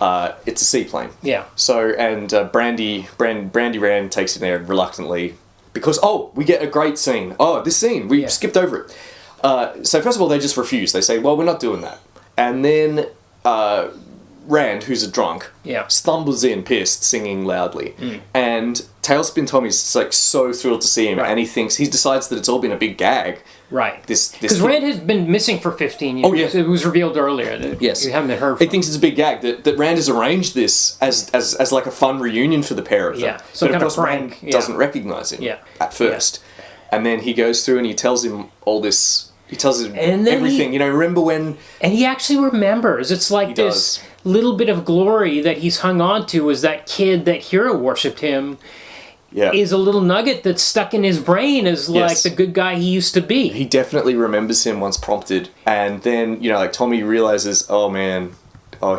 It's a seaplane. Yeah. So, and Brandy Rand takes it there reluctantly. Because, we get a great scene. This scene, we skipped over it. So first of all, they just refuse. They say, well, we're not doing that. And then Rand, who's a drunk, stumbles in, pissed, singing loudly. And Tailspin Tommy's like so thrilled to see him, and he decides that it's all been a big gag. Right. Because Rand has been missing for 15 years. Oh, yeah. It was revealed earlier that you haven't heard from. He thinks it's a big gag, that Rand has arranged this as like a fun reunion for the pair of them. Yeah. Some kind of prank. Rand doesn't recognise him at first. And then he goes through and he tells him all this. He tells him everything. Remember when... And he actually remembers. It's like this little bit of glory that he's hung on to as that kid that hero worshipped him is a little nugget that's stuck in his brain as like the good guy he used to be. He definitely remembers him once prompted. And then, Tommy realizes,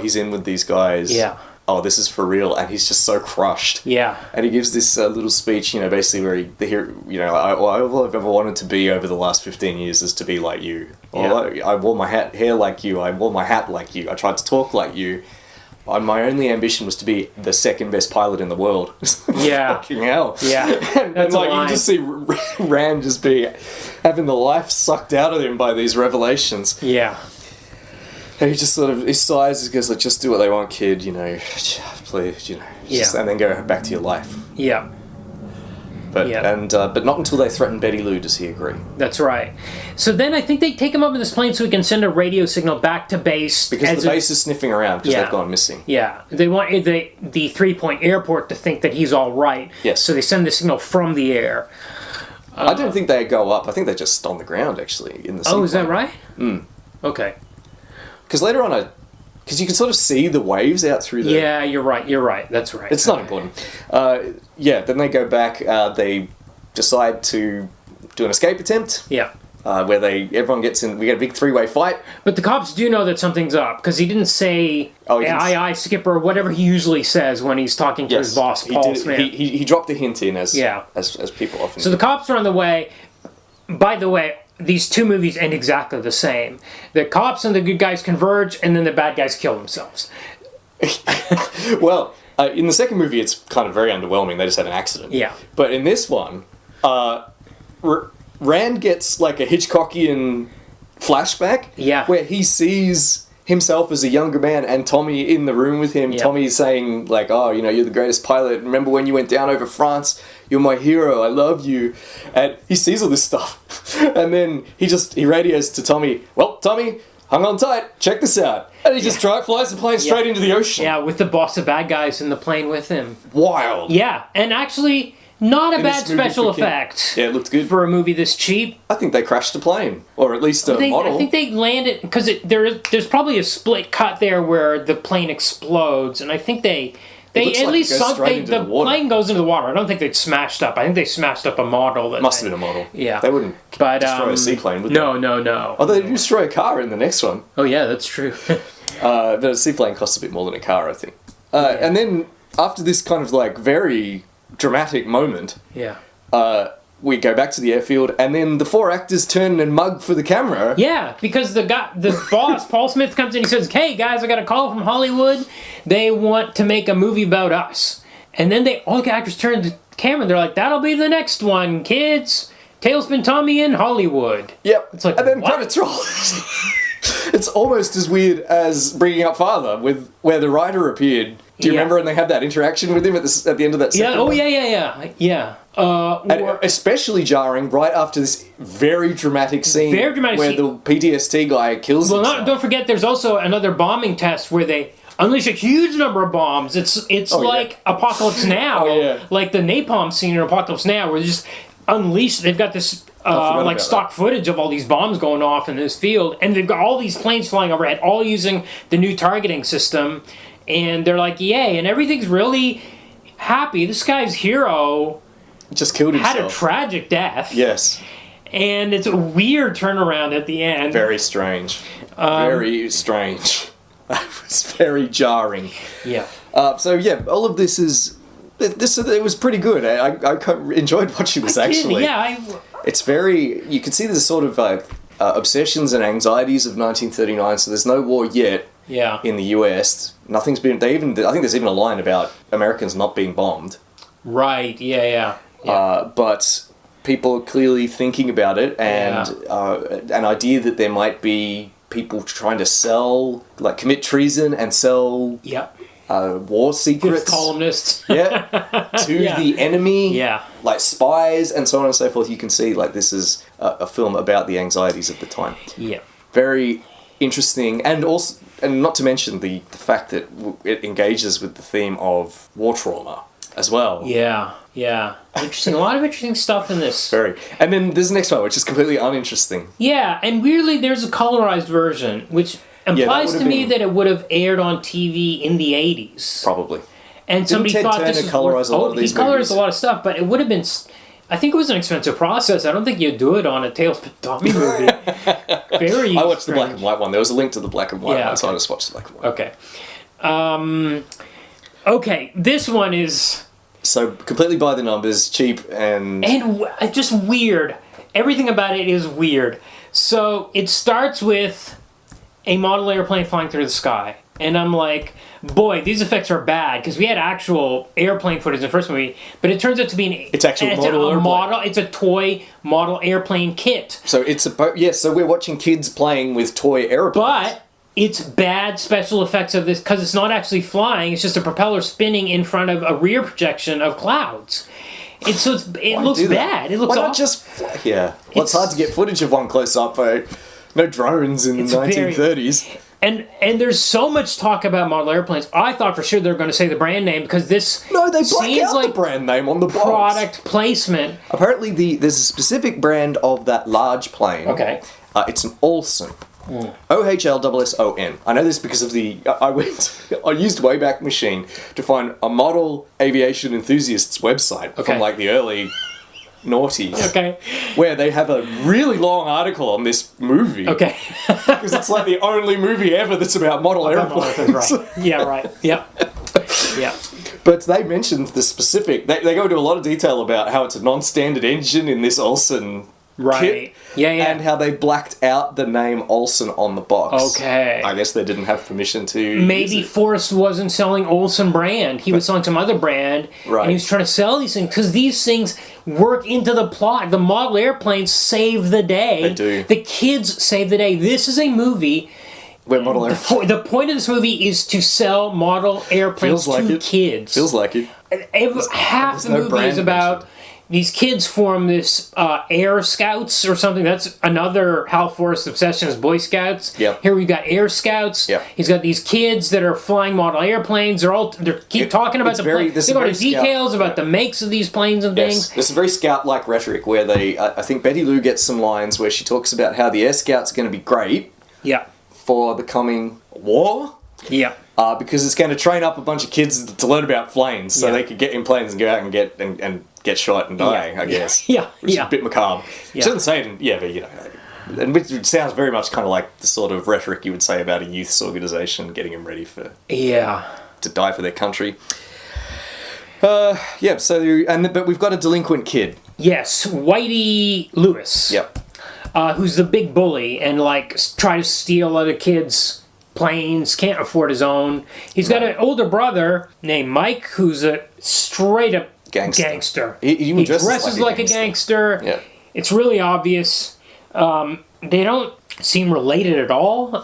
he's in with these guys. Yeah. Oh, this is for real, and he's just so crushed. Yeah. And he gives this little speech, basically where all I've ever wanted to be over the last 15 years is to be like you. Yeah. I wore my hair like you. I wore my hat like you. I tried to talk like you. My only ambition was to be the second best pilot in the world. Yeah. Fucking hell. Yeah. and you just see Rand just having the life sucked out of him by these revelations. Yeah. And he just he sighs and goes, just do what they want, kid, please, and then go back to your life. Yeah. But not until they threaten Betty Lou does he agree. That's right. So then I think they take him up in this plane so he can send a radio signal back to base. Because the base is sniffing around because they've gone missing. Yeah. They want the 3 Point airport to think that he's all right. Yes. So they send the signal from the air. I don't think they go up. I think they're just on the ground, actually, in the seaplane. Oh, is that right? Okay. Because later on, because you can sort of see the waves out through the... Yeah, you're right. That's right. It's not important. Then they go back. They decide to do an escape attempt. Yeah. Where everyone gets in... We get a big three-way fight. But the cops do know that something's up, because he didn't say, aye, skipper, or whatever he usually says when he's talking to his boss, Paul Smith. He dropped a hint in, as people often do. So the cops are on the way. By the way... These two movies end exactly the same. The cops and the good guys converge, and then the bad guys kill themselves. Well, in the second movie, it's kind of very underwhelming. They just had an accident. Yeah. But in this one, Rand gets like a Hitchcockian flashback. Yeah. Where he sees himself as a younger man and Tommy in the room with him. Yep. Tommy saying like, you're the greatest pilot. Remember when you went down over France? You're my hero. I love you. And he sees all this stuff. And then he radios to Tommy, well, Tommy, hang on tight. Check this out. And he just flies the plane straight into the ocean. Yeah, with the boss of bad guys in the plane with him. Wild. Yeah, and actually... Not a bad special effect. Yeah, it looked good. For a movie this cheap. I think they crashed the plane. Or at least a model. I think they landed... Because there's probably a split cut there where the plane explodes. And I think they at least sunk... The plane goes into the water. I don't think they'd smashed up. I think they smashed up a model. Must have been a model. Yeah. They wouldn't destroy a seaplane, would they? No. Although they destroy a car in the next one. Oh, yeah, that's true. But a seaplane costs a bit more than a car, I think. And then, after this kind of very... dramatic moment. Yeah. We go back to the airfield, and then the four actors turn and mug for the camera. Yeah, because the boss, Paul Smith, comes in and he says, "Hey guys, I got a call from Hollywood. They want to make a movie about us." And then all the actors turn to the camera and they're like, "That'll be the next one, kids. Tailspin Tommy in Hollywood." Yep. It's like, and then what? credits roll. It's almost as weird as Bringing Up Father, with where the writer appeared. Do you remember when they had that interaction with him at the end of that second one? Yeah. And especially jarring right after this very dramatic scene where the PTSD guy kills himself. Don't forget, there's also another bombing test where they unleash a huge number of bombs. It's like Apocalypse Now, like the napalm scene in Apocalypse Now, where they just unleash. They've got this stock footage of all these bombs going off in this field, and they've got all these planes flying overhead, all using the new targeting system, and they're like, yay, and everything's really happy. This guy's hero just killed himself. Had a tragic death. Yes. And it's a weird turnaround at the end. Very strange. Very strange. It was very jarring. Yeah. All of this is... It was pretty good. I enjoyed watching this, actually. It's very... You can see the sort of obsessions and anxieties of 1939, so there's no war yet in the US. Nothing's been... I think there's even a line about Americans not being bombed. Right, yeah. But people are clearly thinking about it, and an idea that there might be people trying to sell, like commit treason and sell war secrets. Fifth columnists. To the enemy. Like spies and so on and so forth. You can see like this is a film about the anxieties of the time. Yeah. Very interesting, and also, and not to mention the fact that it engages with the theme of war trauma as well. Yeah. Interesting. A lot of interesting stuff in this. Very. And then there's the next one, which is completely uninteresting. Yeah, and weirdly, there's a colorized version, which implies to me that it would have aired on TV in the 80s. Probably. And somebody thought this was... colorize a lot of these movies. He colorized a lot of stuff, but it would have been... I think it was an expensive process. I don't think you'd do it on a Tailspin Tommy movie. I watched the black and white one. There was a link to the black and white one, so I just watched the black and white. Okay. Okay, this one is... So, completely by the numbers, cheap and just weird. Everything about it is weird. So, it starts with a model airplane flying through the sky. And I'm like, boy, these effects are bad. Because we had actual airplane footage in the first movie. But it turns out to be It's actual model. It's a toy model airplane kit. So, so we're watching kids playing with toy airplanes. But... it's bad special effects of this because it's not actually flying. It's just a propeller spinning in front of a rear projection of clouds. It looks bad. It looks Why not just... Well, it's hard to get footage of one close up. No drones in the 1930s. And there's so much talk about model airplanes. I thought for sure they were going to say the brand name because this they black out like the brand name on the box. Product placement. Apparently, there's a specific brand of that large plane. Okay. It's an Olson. OHLSSON. I know this because of I used Wayback Machine to find a model aviation enthusiasts website from like the early noughties. Okay. Where they have a really long article on this movie. Okay. Because it's like the only movie ever that's about model airplanes. Right. Yeah, right. Yep. Yeah. But they mentioned the specific... They go into a lot of detail about how it's a non-standard engine in this Olson... Right. kit, and how they blacked out the name Olson on the box. Okay. I guess they didn't have permission to. Maybe Forrest wasn't selling Olson brand. He was selling some other brand. Right. And he was trying to sell these things because these things work into the plot. The model airplanes save the day. They do. The kids save the day. This is a movie. Where model airplanes. The point of this movie is to sell model airplanes to kids. Feels like it. Half the movie is about. These kids form this Air Scouts or something. That's another Hal Forrest obsession is Boy Scouts. Yep. Here we've got Air Scouts. Yep. He's got these kids that are flying model airplanes. They keep talking about the planes. They go into details about the makes of these planes and things. There's a very Scout-like rhetoric where I think Betty Lou gets some lines where she talks about how the Air Scouts are going to be great for the coming war. Yeah. Because it's going to train up a bunch of kids to learn about planes so they could get in planes and go out and get shot and die, I guess. Yeah. Which is a bit macabre. She doesn't say it, but you know. And it sounds very much kind of like the sort of rhetoric you would say about a youth's organisation getting them ready to die for their country. But we've got a delinquent kid. Yes, Whitey Lewis. Yep. Who's the big bully and try to steal other kids' planes, can't afford his own. He's got an older brother named Mike who's a straight up gangster. He dresses like a gangster. Yeah. It's really obvious. They don't seem related at all.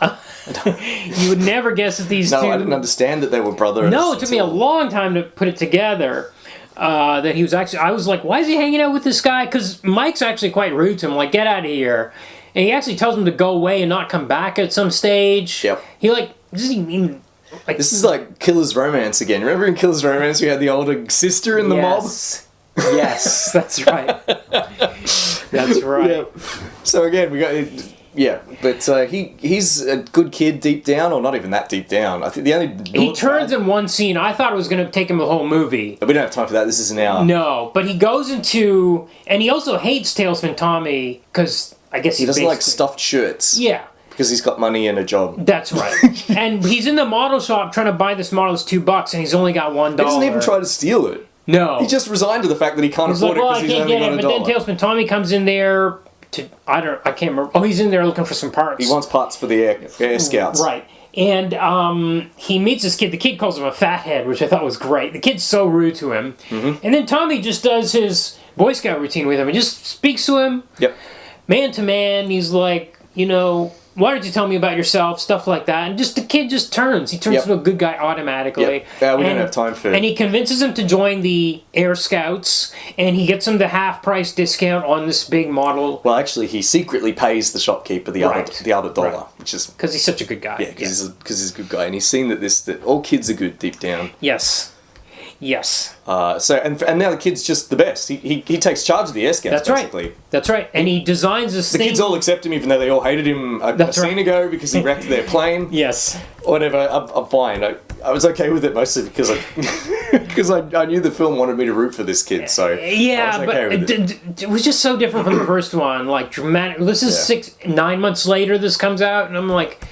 You would never guess that these two... No, I didn't understand that they were brothers. No, it took me a long time to put it together. That he was actually... I was like, why is he hanging out with this guy? Because Mike's actually quite rude to him, like, get out of here. And he actually tells him to go away and not come back at some stage. Yep. He, like, doesn't even... Like, this is like Killer's Romance again. Remember in Killer's Romance we had the older sister in the mob? Yes, that's right. That's right. Yeah. So again, we got... Yeah, but he's a good kid deep down, or not even that deep down. I think the only... He turns in one scene. I thought it was going to take him the whole movie. But we don't have time for that. This is an hour. No, but he goes into... And he also hates Tailspin Tommy, because I guess he doesn't like stuffed shirts. Yeah. Because he's got money and a job. That's right. And he's in the model shop trying to buy this model. It's $2, and he's only got $1. He doesn't even try to steal it. No. He just resigned to the fact that he can't afford it because he's only got $1. But then Tailspin Tommy comes in there... I can't remember. Oh, he's in there looking for some parts. He wants parts for the Air Scouts. Right. And he meets this kid. The kid calls him a fathead, which I thought was great. The kid's so rude to him. Mm-hmm. And then Tommy just does his Boy Scout routine with him. He just speaks to him. Yep. Man to man. He's like, why did you tell me about yourself? Stuff like that. And just the kid just turns. He turns into a good guy automatically. Yep. Yeah, we don't have time for it. And he convinces him to join the Air Scouts, and he gets him the half-price discount on this big model. Well, actually, he secretly pays the shopkeeper the other dollar, which is... Because he's such a good guy. Yeah, because he's a good guy, and he's seen that all kids are good deep down. Yes. Yes. And now the kid's just the best. He takes charge of the Air Scouts, basically. Right. That's right. And he designs this thing... The kids all acceect him, even though they all hated him a scene ago because he wrecked their plane. Yes. Whatever. I'm fine. I was okay with it mostly because I knew the film wanted me to root for this kid, so yeah, I was okay but it was just so different from the first one. Like dramatic. This is 9 months later. This comes out, and I'm like,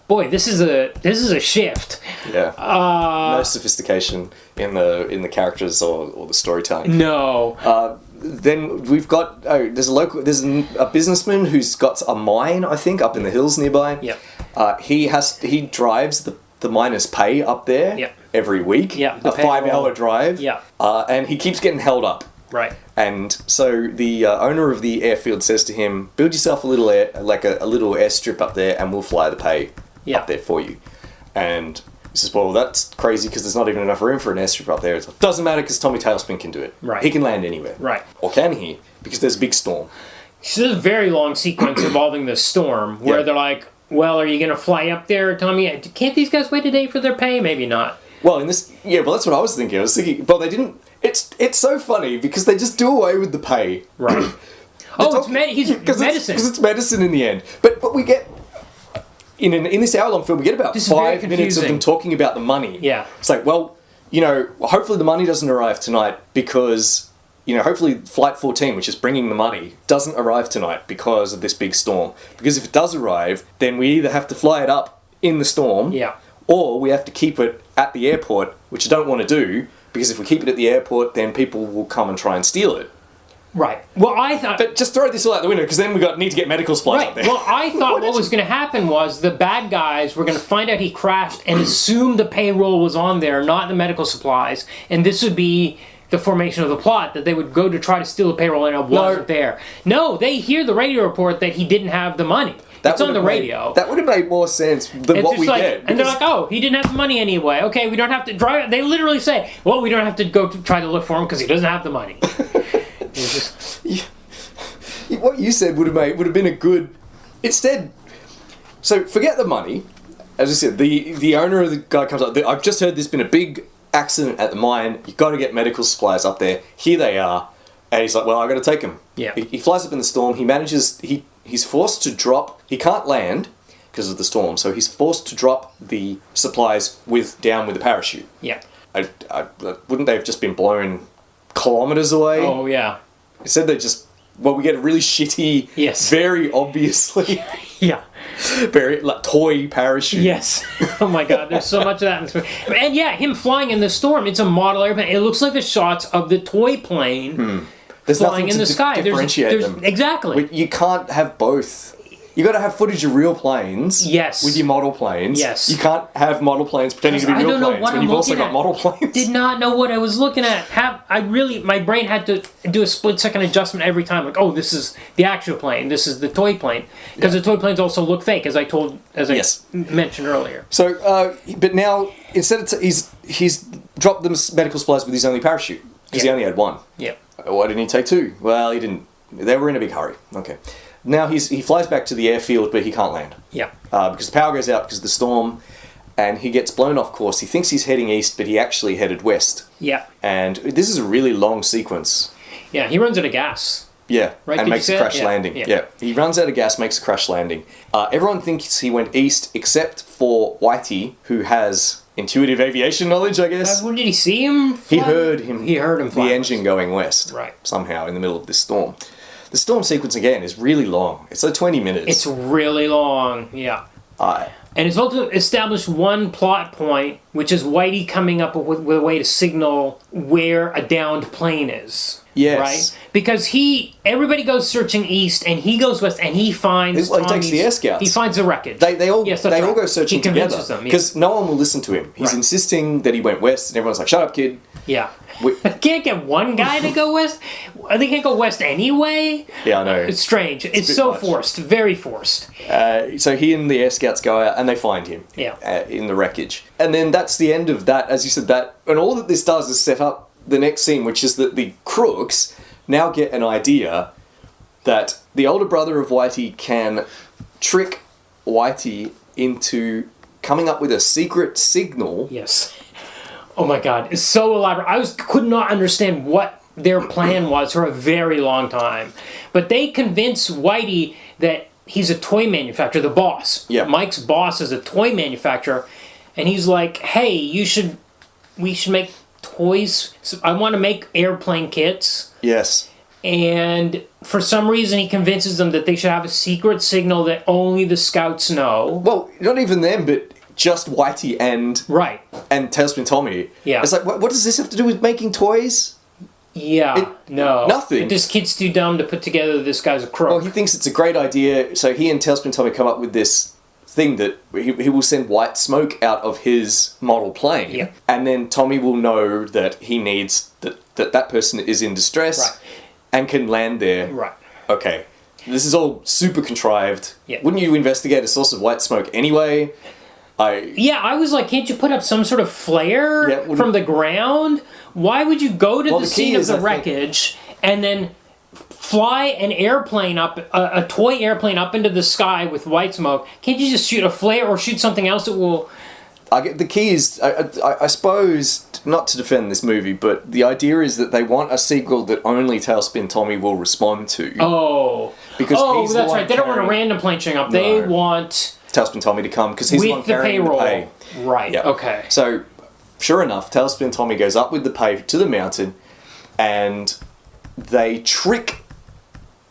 boy, this is a shift. Yeah. No sophistication in the characters or the storytelling. No. Then we've got there's a businessman who's got a mine, I think, up in the hills nearby. Yep. He drives the miners' pay up there every week. Yeah. A 5-hour drive. Yeah. And he keeps getting held up. Right. And so the owner of the airfield says to him, "Build yourself a little a little airstrip up there, and we'll fly the pay up there for you." And he says, "Well, that's crazy because there's not even enough room for an airstrip up there." It's like, doesn't matter because Tommy Tailspin can do it. Right. He can land anywhere. Right. Or can he? Because there's a big storm. So there's a very long sequence involving the storm where they're like, well, are you going to fly up there, Tommy? Can't these guys wait a day for their pay? Maybe not. Well, that's what I was thinking. Well, they didn't. It's so funny because they just do away with the pay. Right. He's medicine. Because it's medicine in the end. But we get... In this hour-long film, we get about 5 minutes of them talking about the money. Yeah. It's like, well, hopefully the money doesn't arrive tonight because, hopefully Flight 14, which is bringing the money, doesn't arrive tonight because of this big storm. Because if it does arrive, then we either have to fly it up in the storm, or we have to keep it at the airport, which I don't want to do, because if we keep it at the airport, then people will come and try and steal it. Right. Well, I thought... But just throw this all out the window, because then we need to get medical supplies up there. Well, I thought what was going to happen was the bad guys were going to find out he crashed and assume the payroll was on there, not the medical supplies, and this would be the formation of the plot, that they would go to try to steal the payroll and it wasn't there. No, they hear the radio report that he didn't have the money. It's on the radio. That would have made more sense than what we get. And they're like, oh, he didn't have the money anyway. Okay, we don't have to drive. They literally say, well, we don't have to go try to look for him because he doesn't have the money. What you said would have been a good... Instead... So, forget the money. As I said, the owner of the guy comes up. I've just heard there's been a big accident at the mine. You've got to get medical supplies up there. Here they are. And he's like, well, I've got to take them. Yeah. He flies up in the storm. He's forced to drop... He can't land because of the storm, so he's forced to drop the supplies down with a parachute. Yeah. Wouldn't they have just been blown kilometres away? Oh, yeah. Instead they just... Well, we get a really shitty, very obviously... very toy parachute. Yes. Oh my god, there's so much of that in this movie. And him flying in the storm, it's a model airplane. It looks like the shots of the toy plane There's flying nothing in the sky. Differentiate them. Exactly. You can't have both. You got to have footage of real planes. Yes. With your model planes. Yes. You can't have model planes pretending to be real planes when you've also got model planes. Did not know what I was looking at. My brain had to do a split-second adjustment every time. Like, oh, this is the actual plane. This is the toy plane. Because the toy planes also look fake, as I mentioned earlier. So, but now instead he's dropped the medical supplies with his only parachute because he only had one. Yeah. Why didn't he take two? Well, he didn't. They were in a big hurry. Okay. Now he flies back to the airfield, but he can't land. Yeah. Because the power goes out because of the storm, and he gets blown off course. He thinks he's heading east, but he actually headed west. Yeah. And this is a really long sequence. Yeah, he runs out of gas. Yeah, right? And makes a crash landing. Yeah. He runs out of gas, makes a crash landing. Everyone thinks he went east except for Whitey, who has intuitive aviation knowledge, I guess. Where did he see him fly? He heard him. He heard him fly. The engine going west. Right. Somehow in the middle of this storm. The storm sequence, again, is really long. It's like 20 minutes. It's really long, yeah. And it's also established one plot point, which is Whitey coming up with a way to signal where a downed plane is. Yes. Right? Because everybody goes searching east, and he goes west, and he finds he takes the Air Scouts. He finds the wreckage. They all go searching together. Them, because no one will listen to him. He's insisting that he went west, and everyone's like, shut up, kid. Yeah. Can't get one guy to go west? They can't go west anyway? Yeah, I know. It's strange. It's so much. Forced. Very forced. So he and the Air Scouts go out, and they find him in the wreckage. And then that's the end of that, as you said, that. And all that this does is set up the next scene, which is that the crooks now get an idea that the older brother of Whitey can trick Whitey into coming up with a secret signal. Yes. Oh my god, it's so elaborate. I could not understand what their plan was for a very long time. But they convince Whitey that he's a toy manufacturer, the boss. Yeah. Mike's boss is a toy manufacturer, and he's like, hey, we should make toys. So I want to make airplane kits. Yes. And for some reason he convinces them that they should have a secret signal that only the scouts know. Well, not even them, but just Whitey and Tailspin Tommy. Yeah. It's like, what does this have to do with making toys? Yeah. No. Nothing. This kid's too dumb to put together this guy's a crook. Well, he thinks it's a great idea, so he and Tailspin Tommy come up with this thing that he will send white smoke out of his model plane, and then Tommy will know that he needs that person is in distress and can land there. Right. Okay. This is all super contrived. Yeah. Wouldn't you investigate a source of white smoke anyway? I was like, can't you put up some sort of flare from the ground? Why would you go to the scene of the wreckage and then fly an airplane up, a toy airplane up into the sky with white smoke? Can't you just shoot a flare or shoot something else that will... The key is, I suppose, not to defend this movie, but the idea is that they want a sequel that only Tailspin Tommy will respond to. Oh. Because that's right. They don't want a random plane showing up. They want... Tailspin Tommy to come, because he's the one carrying the pay. Right, yeah. Okay. So, sure enough, Tailspin Tommy goes up with the pay to the mountain, and they trick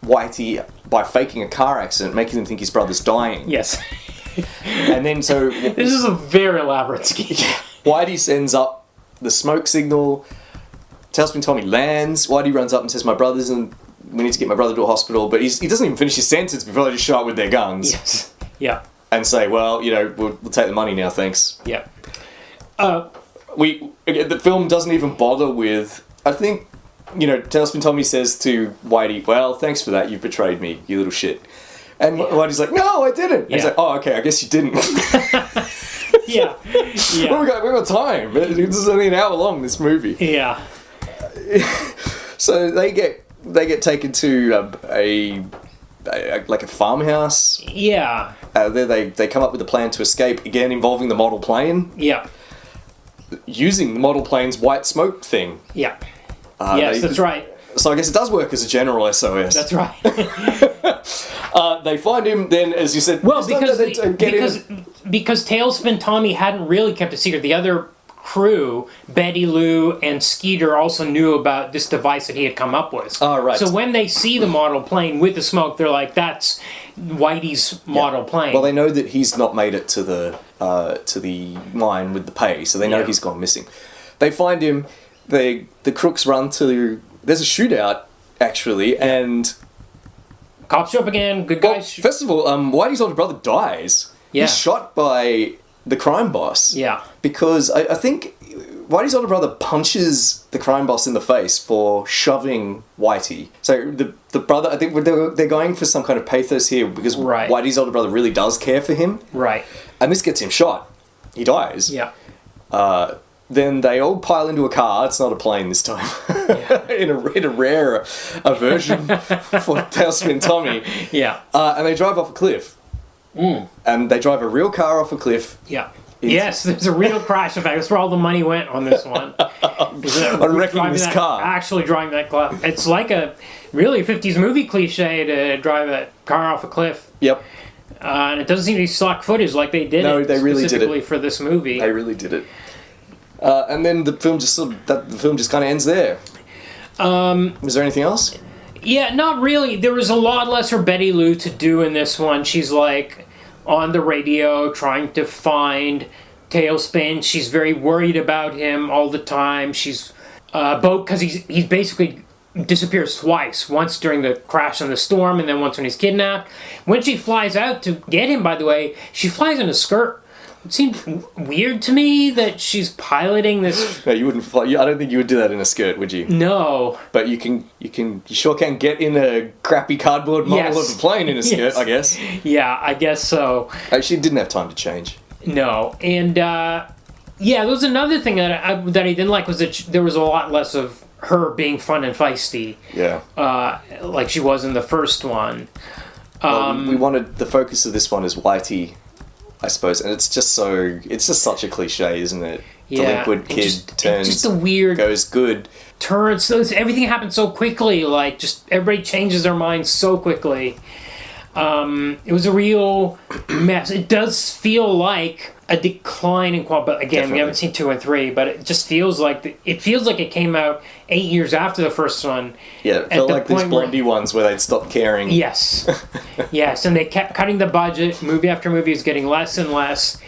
Whitey by faking a car accident, making him think his brother's dying. Yes. And then so... This is a very elaborate scheme. Whitey sends up the smoke signal, Tailspin Tommy lands, Whitey runs up and says, my brother's in... We need to get my brother to a hospital, but he doesn't even finish his sentence before they just show up with their guns. Yes. Yeah. And say, well, we'll take the money now, thanks. Yeah. The film doesn't even bother with... I think, Tailspin Tommy says to Whitey, well, thanks for that, you've betrayed me, you little shit. And Whitey's like, no, I didn't. And he's like, oh, okay, I guess you didn't. Yeah. Well, we got time. This is only an hour long, this movie. Yeah. So they get taken to a farmhouse. Yeah. There they come up with a plan to escape, again involving the model plane. Yeah. Using the model plane's white smoke thing. Yeah. Yes, that's right. So I guess it does work as a general SOS. That's right. They find him then, as you said... Well, because Tailspin Tommy hadn't really kept a secret. The other crew, Betty Lou and Skeeter, also knew about this device that he had come up with. Oh, right. So when they see the model plane with the smoke, they're like, that's Whitey's model plane. Well, they know that he's not made it to the mine with the pay, so they know he's gone missing. They find him, the crooks run to... There's a shootout, actually, and Cops show up again. Good Well, guys. first of all, Whitey's older brother dies. Yeah. He's shot by the crime boss. Yeah. Because I think Whitey's older brother punches the crime boss in the face for shoving Whitey. So the brother, I think they're going for some kind of pathos here because Right. Whitey's older brother really does care for him. Right. And this gets him shot. He dies. Yeah. Then they all pile into a car. It's not a plane this time. in a rare version for Tailspin Tommy. Yeah. And they drive off a cliff. And they drive a real car off a cliff. Yeah. Yes, there's a real crash. In fact, that's where all the money went on this one. On wrecking this car. Actually driving that car. It's like a really 50s movie cliche to drive a car off a cliff. Yep. And it doesn't seem to be stock footage like they did No, it they really did it. specifically for this movie. They really did it. And then the film just kind of ends there. Was there anything else? Yeah, not really. There was a lot less for Betty Lou to do in this one. She's like on the radio trying to find Tailspin. She's very worried about him all the time. She's both because he's basically disappears twice. Once during the crash on the storm, and then once when he's kidnapped. When she flies out to get him, by the way, she flies in a skirt. It seemed weird to me that she's piloting this. No, you wouldn't fly. I don't think you would do that in a skirt, would you? No. But you sure can get in a crappy cardboard model of a plane in a skirt, Yes. I guess. Yeah, I guess so. She didn't have time to change. No, and yeah, there was another thing that I didn't like was that there was a lot less of her being fun and feisty, Yeah. like she was in the first one. We wanted the focus of this one is Whitey, I suppose, and it's just such a cliche, isn't it? The liquid kid turns, just a weird goes good. turns. So everything happens so quickly. Like just everybody changes their minds so quickly. It was a real mess. It does feel like a decline in quality. But again, Definitely. we haven't seen 2 and 3, but it just feels like it came out 8 years after the first one. Yeah, it felt like these Blondie ones where they'd stopped caring. Yes, yes, and they kept cutting the budget. Movie after movie is getting less and less,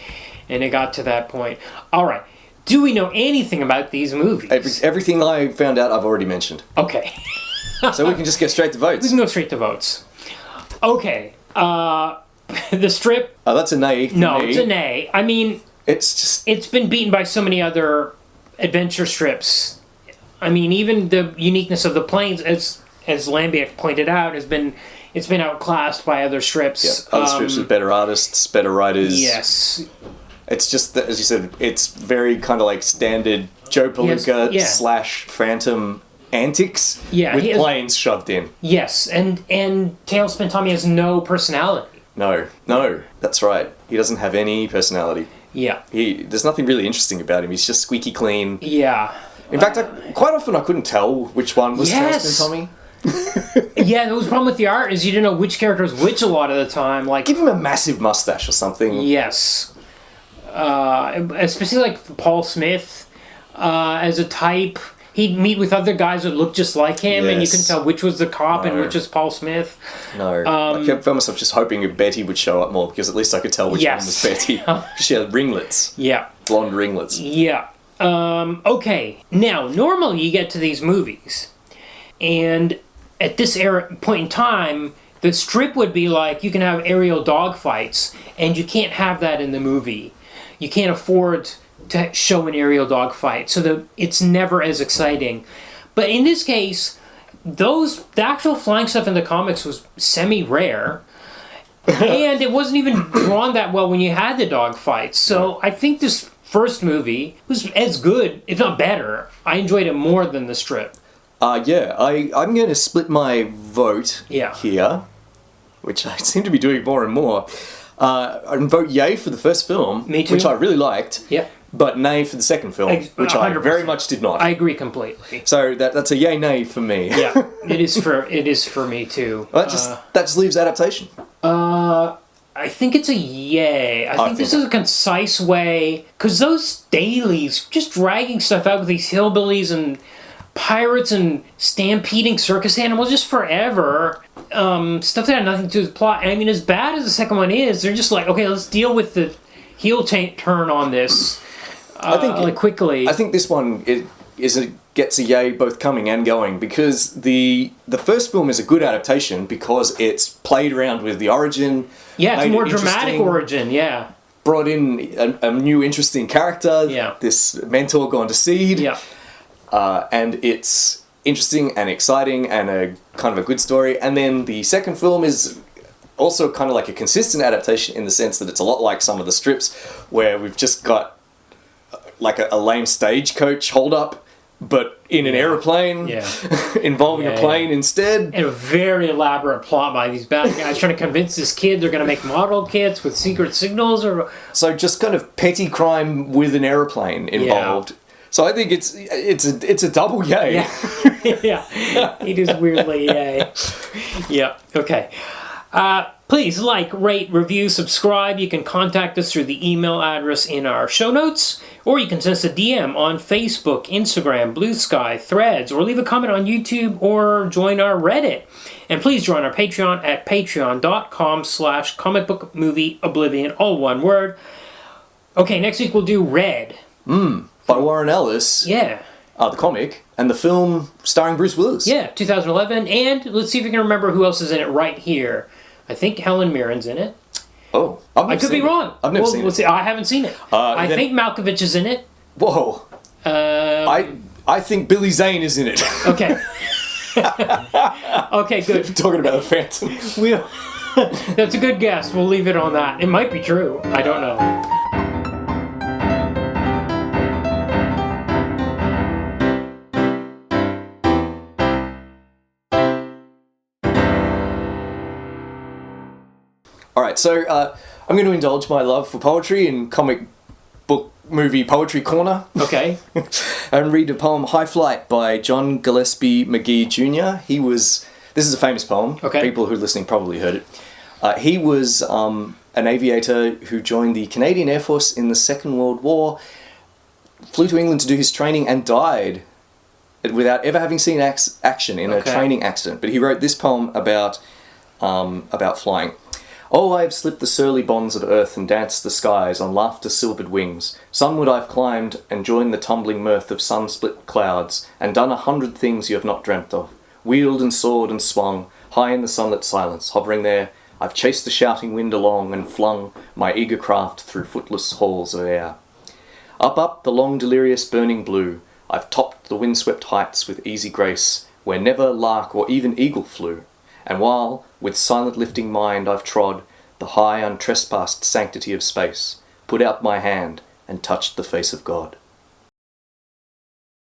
and it got to that point. All right, do we know anything about these movies? Everything I found out, I've already mentioned. Okay. So we can just get straight to votes. We can go straight to votes. Okay. The strip. Oh, that's a nay. For No, me. it's a nay. I mean, It's it's been beaten by so many other adventure strips. I mean, even the uniqueness of the planes, as Lambiek pointed out, it's been outclassed by other strips. other strips with better artists, better writers. Yes. It's just that, as you said, it's very kind of like standard Joe Palooka / Phantom antics with planes shoved in. Yes, and Tailspin Tommy has no personality. No, that's right. He doesn't have any personality. Yeah. There's nothing really interesting about him. He's just squeaky clean. Yeah. In fact, quite often I couldn't tell which one was Tailspin Tommy. Yeah, there was a problem with the art is you didn't know which character was which a lot of the time. Like, give him a massive mustache or something. Yes. Especially like Paul Smith as a type. He'd meet with other guys that looked just like him, and you couldn't tell which was the cop and which was Paul Smith. No. I found myself just hoping that Betty would show up more, because at least I could tell which one was Betty. She had ringlets. Yeah. Blonde ringlets. Yeah. Okay. Now, normally you get to these movies, and at this point in time, the strip would be like, you can have aerial dogfights, and you can't have that in the movie. You can't afford to show an aerial dogfight, so it's never as exciting. But in this case, the actual flying stuff in the comics was semi-rare, and it wasn't even drawn that well when you had the dogfights. So I think this first movie was as good, if not better. I enjoyed it more than the strip. I'm going to split my vote here, which I seem to be doing more and more. And vote yay for the first film, Me too. which I really liked. Yeah. But nay for the second film, which 100%. I very much did not. I agree completely. So that's a yay nay for me. Yeah, it is for me too. Well, that just leaves adaptation. I think it's a yay. I think this is a concise way, because those dailies just dragging stuff out with these hillbillies and pirates and stampeding circus animals just forever. Stuff that had nothing to do with the plot. And I mean, as bad as the second one is, they're just like, okay, let's deal with the heel turn on this. I think quickly. I think this one gets a yay both coming and going, because the first film is a good adaptation because it's played around with the origin. Yeah, it's a made more it dramatic interesting, origin, yeah. brought in a new interesting character, this mentor gone to seed, and it's interesting and exciting and a kind of a good story. And then the second film is also kind of like a consistent adaptation in the sense that it's a lot like some of the strips where we've just got like a lame stagecoach hold up, but in an aeroplane, involving a plane instead. And a very elaborate plot by these bad guys trying to convince this kid they're going to make model kits with secret signals. So just kind of petty crime with an airplane involved. So I think it's a double yay. Yeah, it is weirdly yay. Yeah, okay. Please like, rate, review, subscribe. You can contact us through the email address in our show notes, or you can send us a DM on Facebook, Instagram, Blue Sky, Threads, or leave a comment on YouTube, or join our Reddit. And please join our Patreon at patreon.com/comicbookmovieoblivion, all one word. Okay, next week we'll do Red. By Warren Ellis. Yeah. The comic, and the film starring Bruce Willis. Yeah, 2011. And let's see if we can remember who else is in it right here. I think Helen Mirren's in it. Oh, I could be wrong. I've never seen it. See. I haven't seen it. I think Malkovich is in it. Whoa. I think Billy Zane is in it. Okay. Okay, good. Talking about the Phantom. That's a good guess. We'll leave it on that. It might be true. I don't know. Alright, so I'm going to indulge my love for poetry in comic book movie poetry corner. Okay. And read a poem, High Flight, by John Gillespie McGee Jr. This is a famous poem. Okay. People who are listening probably heard it. He was an aviator who joined the Canadian Air Force in the Second World War, flew to England to do his training, and died without ever having seen action in a training accident. But he wrote this poem about flying. Oh, I have slipped the surly bonds of earth and danced the skies on laughter-silvered wings. Sunward I've climbed and joined the tumbling mirth of sun-split clouds, and done 100 things you have not dreamt of. Wheeled and soared and swung, high in the sunlit silence, hovering there, I've chased the shouting wind along and flung my eager craft through footless halls of air. Up the long delirious burning blue, I've topped the windswept heights with easy grace, where never lark or even eagle flew. And while, with silent lifting mind, I've trod the high untrespassed sanctity of space, put out my hand and touched the face of God.